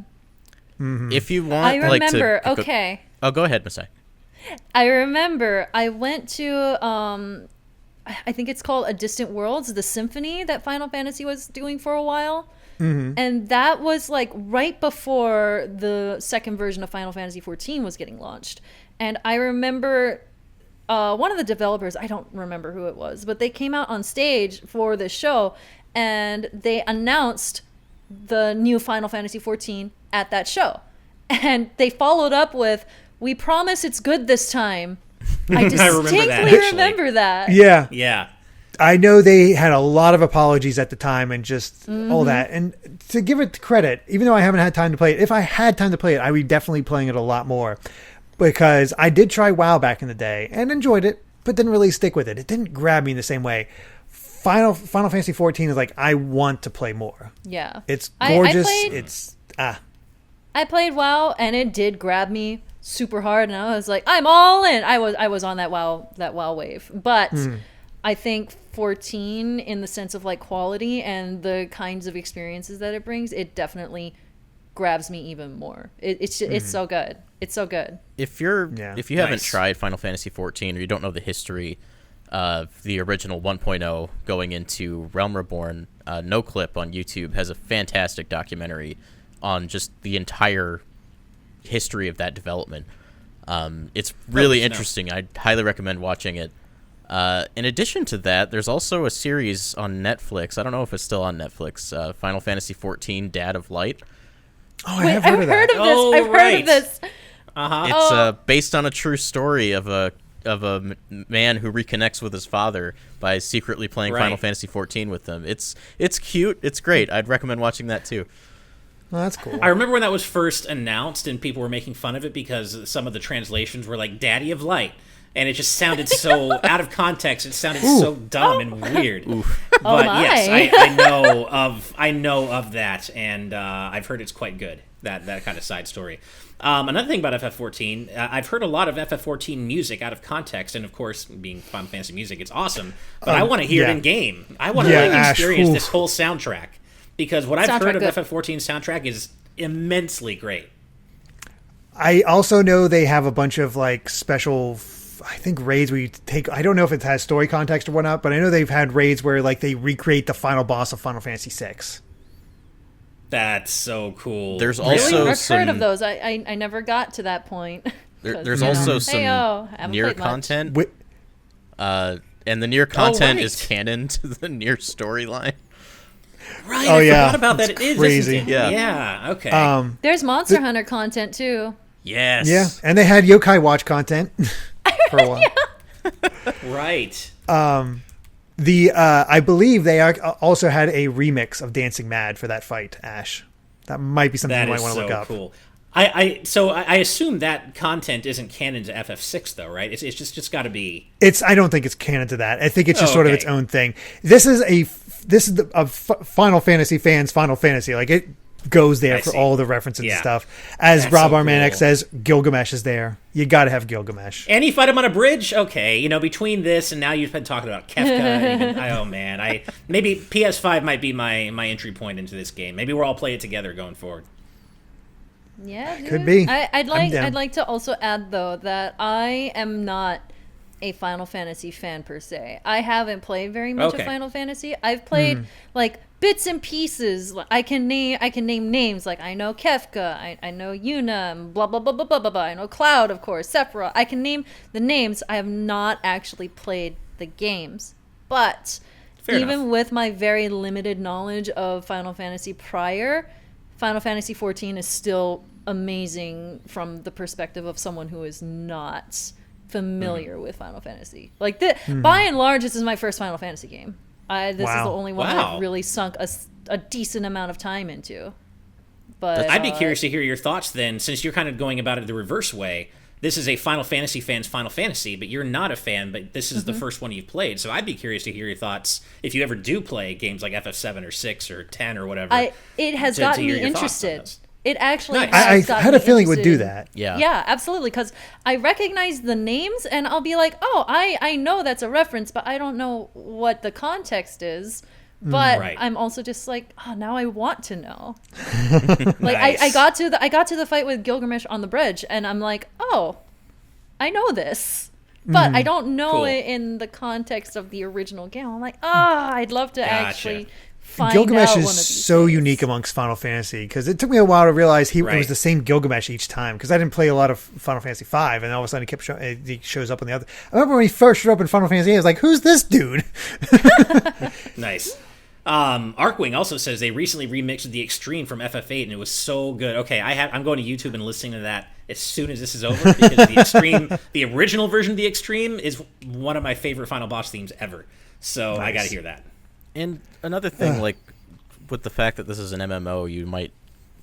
Mm-hmm. If you want, I remember. Okay. Go ahead, Masae. I remember. I went to. I think it's called A Distant Worlds, the symphony that Final Fantasy was doing for a while. Mm-hmm. And that was right before the second version of Final Fantasy XIV was getting launched. And I remember one of the developers, I don't remember who it was, but they came out on stage for this show, and they announced the new Final Fantasy XIV at that show. And they followed up with, "We promise it's good this time." I distinctly remember that. Yeah. Yeah. I know they had a lot of apologies at the time and just all that. And to give it credit, even though I haven't had time to play it, if I had time to play it, I would be definitely playing it a lot more. Because I did try WoW back in the day and enjoyed it, but didn't really stick with it. It didn't grab me in the same way. Final Fantasy XIV is like, I want to play more. Yeah. It's gorgeous. I played WoW, and it did grab me super hard, and I was like, I'm all in. I was on that WoW wave. But I think 14, in the sense of quality and the kinds of experiences that it brings, it definitely grabs me even more. It's so good. It's so good. If you haven't tried Final Fantasy XIV, or you don't know the history of the original 1.0 going into Realm Reborn, No Clip on YouTube has a fantastic documentary on just the entire history of that development. It's really interesting. I highly recommend watching it. In addition to that, there's also a series on Netflix. I don't know if it's still on Netflix. Final Fantasy XIV: Dad of Light. Oh, I've heard of that. I've heard of this. It's based on a true story of a man who reconnects with his father by secretly playing Final Fantasy XIV with him. It's cute. It's great. I'd recommend watching that too. Oh, that's cool. I remember when that was first announced and people were making fun of it because some of the translations were like "Daddy of Light," and it just sounded so out of context. It sounded so dumb and weird. But yes, I know of that, and I've heard it's quite good. That kind of side story. Another thing about FF14, I've heard a lot of FF14 music out of context, and of course, being Final Fantasy music, it's awesome. But I want to hear it in game. I want to experience this whole soundtrack, because what I've heard of FF14's soundtrack is immensely great. I also know they have a bunch of like special, I think, raids where you take. I don't know if it has story context or whatnot, but I know they've had raids where like they recreate the final boss of Final Fantasy VI. That's so cool. There's also I've heard of those. I never got to that point. There's also some Nier content. And the Nier content is canon to the Nier storyline. Right, I forgot about that. It is, crazy. Isn't it? Yeah, okay. There's Monster Hunter content, too. Yes. Yeah, and they had Yokai Watch content for a while. Right. I believe they also had a remix of Dancing Mad for that fight, Ash. That might be something you might want to look up. Cool. I assume that content isn't canon to FF6 though, right? It's just got to be. I don't think it's canon to that. I think it's just sort of its own thing. This is a Final Fantasy fans' Final Fantasy. Like, it goes there for all the references and stuff. As that's Rob Armanek says, Gilgamesh is there. You got to have Gilgamesh. And you fight him on a bridge? Okay. Between this and now you've been talking about Kefka. Oh, man. Maybe PS5 might be my entry point into this game. Maybe we'll all play it together going forward. Yeah, dude. Could be. I'd like to also add, though, that I am not a Final Fantasy fan per se. I haven't played very much of Final Fantasy. I've played like bits and pieces. I can name names. Like, I know Kefka, I know Yuna, blah blah blah blah blah blah blah. I know Cloud, of course, Sephiroth. I can name the names. I have not actually played the games, but even with my very limited knowledge of Final Fantasy prior, Final Fantasy XIV is still amazing from the perspective of someone who is not familiar with Final Fantasy. Like, by and large, this is my first Final Fantasy game. This is the only one I've really sunk a decent amount of time into. But I'd be curious to hear your thoughts then, since you're kind of going about it the reverse way. This is a Final Fantasy fan's Final Fantasy, but you're not a fan, but this is the first one you've played. So I'd be curious to hear your thoughts if you ever do play games like FF7 or 6 or 10 or whatever. It has gotten me interested. It actually I had a feeling it would do that. Yeah, absolutely, because I recognize the names and I'll be like, oh, I know that's a reference, but I don't know what the context is. But I'm also just like, oh, now I want to know. Like, I got to the fight with Gilgamesh on the bridge, and I'm like, oh, I know this, but I don't know it in the context of the original game. I'm like, I'd love to actually find Gilgamesh out is one of these so things. unique amongst Final Fantasy, because it took me a while to realize it was the same Gilgamesh each time, because I didn't play a lot of Final Fantasy V, and all of a sudden he shows up on the other. I remember when he first showed up in Final Fantasy VIII, I was like, who's this dude? Nice. Arkwing also says they recently remixed the Extreme from FF8 and it was so good. Okay, I'm going to YouTube and listening to that as soon as this is over, because the Extreme, the original version of the Extreme, is one of my favorite final boss themes ever. So I got to hear that. And another thing, like with the fact that this is an MMO, you might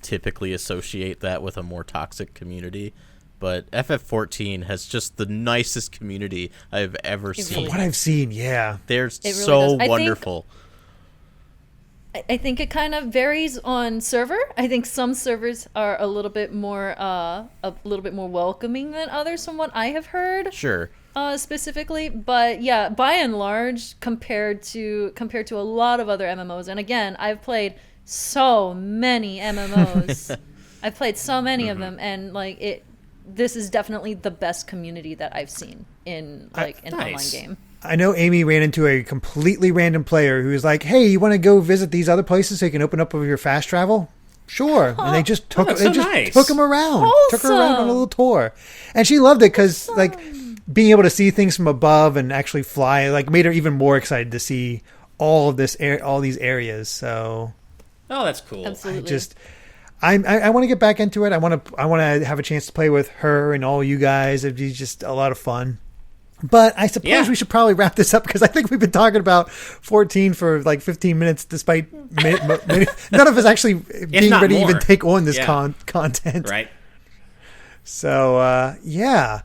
typically associate that with a more toxic community. But FF14 has just the nicest community I've ever seen. From what I've seen, yeah. They're so wonderful. I think it kind of varies on server. I think some servers are a little bit more welcoming than others, from what I have heard. Sure. Specifically, but yeah, by and large, compared to a lot of other MMOs, and again, I've played so many MMOs. I've played so many of them, and like this is definitely the best community that I've seen in an online game. I know Amy ran into a completely random player who was like, hey, you want to go visit these other places so you can open up with your fast travel? Sure. And they just took him around. Wholesome. Took her around on a little tour. And she loved it because, like, being able to see things from above and actually fly, like, made her even more excited to see all of this all these areas. So, oh, that's cool. Absolutely. I want to get back into it. I want to have a chance to play with her and all you guys. It'd be just a lot of fun. But I suppose we should probably wrap this up because I think we've been talking about 14 for like 15 minutes, despite none of us actually being ready to even take on this content. Right. So, yeah.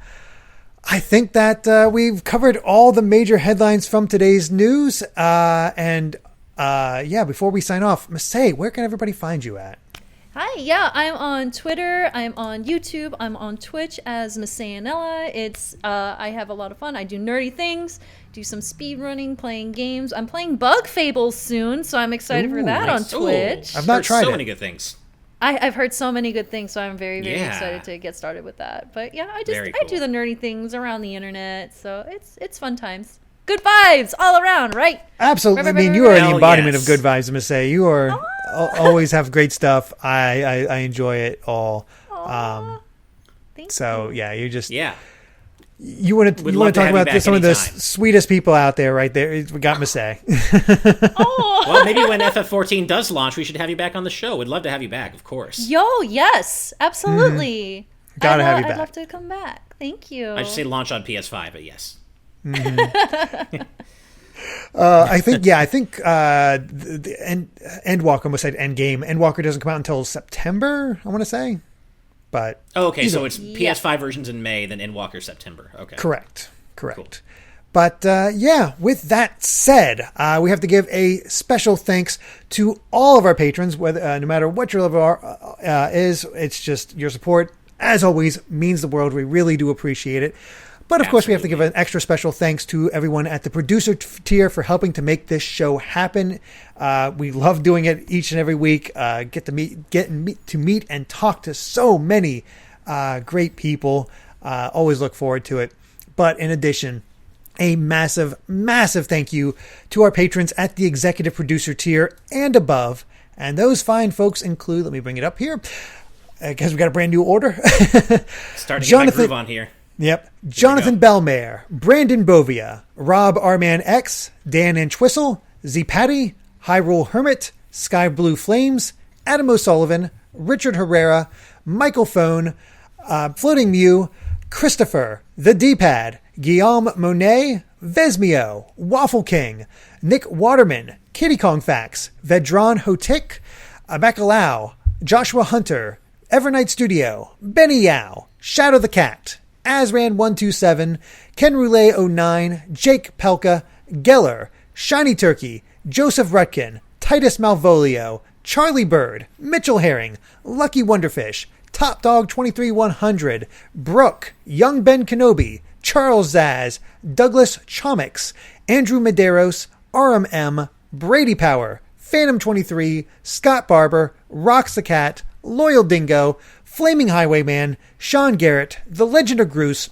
I think that we've covered all the major headlines from today's news. Before we sign off, Masae, where can everybody find you at? Hi, yeah, I'm on Twitter, I'm on YouTube, I'm on Twitch as MasaeAnela. It's, I have a lot of fun. I do nerdy things, do some speed running, playing games. I'm playing Bug Fables soon, so I'm excited for that on Twitch. I've not tried so many good things. I've heard so many good things, so I'm very, very excited to get started with that. But yeah, I do the nerdy things around the internet, so it's fun times. Good vibes all around, right? Absolutely. I mean, you are the embodiment of good vibes, Masae. You are always have great stuff. I enjoy it all. Thank you. Yeah, you're just you want to talk about some of the sweetest people out there, right there. We got Masae. Well, maybe when FF14 does launch, we should have you back on the show. We'd love to have you back, of course. Yo, yes, absolutely. Gotta have you back. I'd love to come back. Thank you. I should say launch on PS5, but yes. Mm-hmm. I think the Endwalker almost said Endgame. Endwalker doesn't come out until September, I want to say. But okay, so it's PS5 versions in May, then Endwalker September. Okay, correct. Cool. But with that said, we have to give a special thanks to all of our patrons, whether no matter what your level is. It's just your support, as always, means the world. We really do appreciate it. But of course, we have to give an extra special thanks to everyone at the producer tier for helping to make this show happen. We love doing it each and every week. Get to meet and talk to so many great people. Always look forward to it. But in addition, a massive, massive thank you to our patrons at the executive producer tier and above. And those fine folks include, let me bring it up here, because we got a brand new order. Starting to get my groove on here. Yep. Jonathan Bellmare, Brandon Bovia, Rob Arman X, Dan Entwistle, Z Patty, Hyrule Hermit, Sky Blue Flames, Adam O'Sullivan, Richard Herrera, Michael Phone, Floating Mew, Christopher, The D-Pad, Guillaume Monet, Vesmio, Waffle King, Nick Waterman, Kitty Kong Fax, Vedran Hotik, Bacalao, Joshua Hunter, Evernight Studio, Benny Yao, Shadow the Cat, Azran127, Ken Roulette 09, Jake Pelka, Geller, Shiny Turkey, Joseph Rutkin, Titus Malvolio, Charlie Bird, Mitchell Herring, Lucky Wonderfish, Top Dog 23100, Brooke, Young Ben Kenobi, Charles Zaz, Douglas Chomix, Andrew Medeiros, RM, Brady Power, Phantom 23, Scott Barber, Rocks the Cat, Loyal Dingo, Flaming Highwayman, Sean Garrett, The Legend of Groose,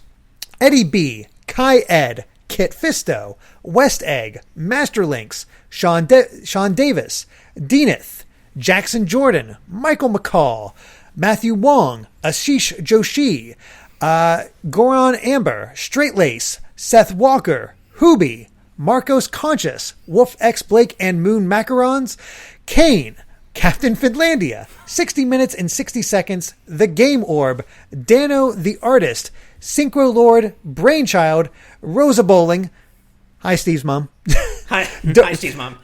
Eddie B, Kai Ed, Kit Fisto, West Egg, Master Links, Sean Davis, Deaneth, Jackson Jordan, Michael McCall, Matthew Wong, Ashish Joshi, Goran Amber, Straight Lace, Seth Walker, Hoobie, Marcos Conscious, Wolf X Blake and Moon Macarons, Kane, Captain Finlandia, 60 Minutes and 60 Seconds, The Game Orb, Dano the Artist, Synchro Lord, Brainchild, Rosa Bowling. Hi, Steve's mom. Hi, Steve's mom.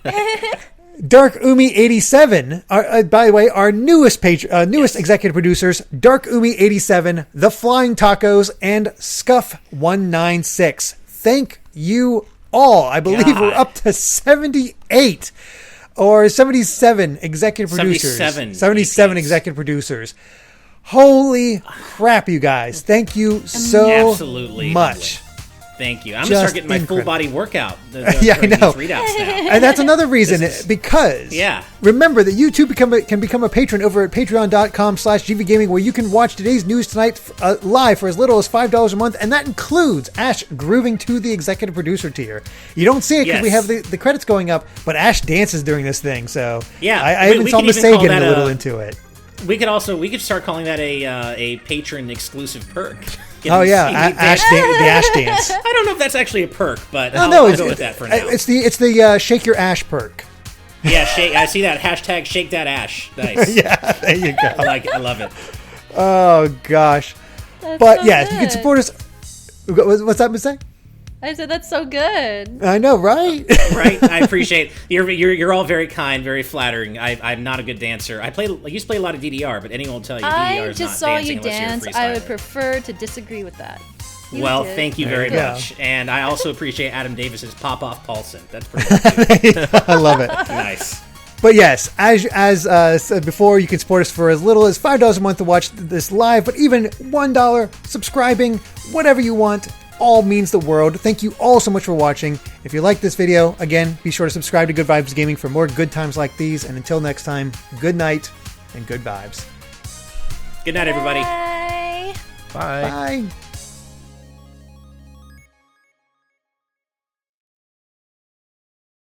Dark Umi 87. By the way, our newest executive producers: Dark Umi 87, The Flying Tacos, and Scuff 196. Thank you all. I believe we're up to 78 or 77 executive producers. 77 executive producers. Holy crap, you guys! Thank you so much. Thank you. I'm going to start getting my full body workout. Yeah, I know. Readouts now. And that's another reason, because remember that you too can become a patron over at patreon.com/GVGaming, where you can watch today's news tonight live for as little as $5 a month, and that includes Ash grooving to the executive producer tier. You don't see it because we have the credits going up, but Ash dances during this thing, so I even saw Masae getting a little into it. We could start calling that a patron exclusive perk. Oh yeah, the ash dance. I don't know if that's actually a perk, but I'll go with that for now. It's the shake your ash perk. Yeah, I see that hashtag shake that ash. Nice. Yeah, there you go. I love it. Oh gosh, That's but so yes, good. you can support us. What's that, Miss A? I said that's so good. I know, right? Right, I appreciate you're all very kind, very flattering. I'm not a good dancer. I used to play a lot of DDR, but anyone will tell you DDR I is just not saw dancing you unless dance. you're a I would freestyler. prefer to disagree with that. You Well, did. thank you very Yeah. much, and I also appreciate Adam Davis's pop off Paulson. That's pretty good. I love it. Nice. But yes, as said before, you can support us for as little as $5 a month to watch this live, but even $1 subscribing, whatever you want, all means the world. Thank you all so much for watching. If you like this video, again, be sure to subscribe to Good Vibes Gaming for more good times like these. And until next time, good night and good vibes. Good night, everybody. Bye. Bye. Bye.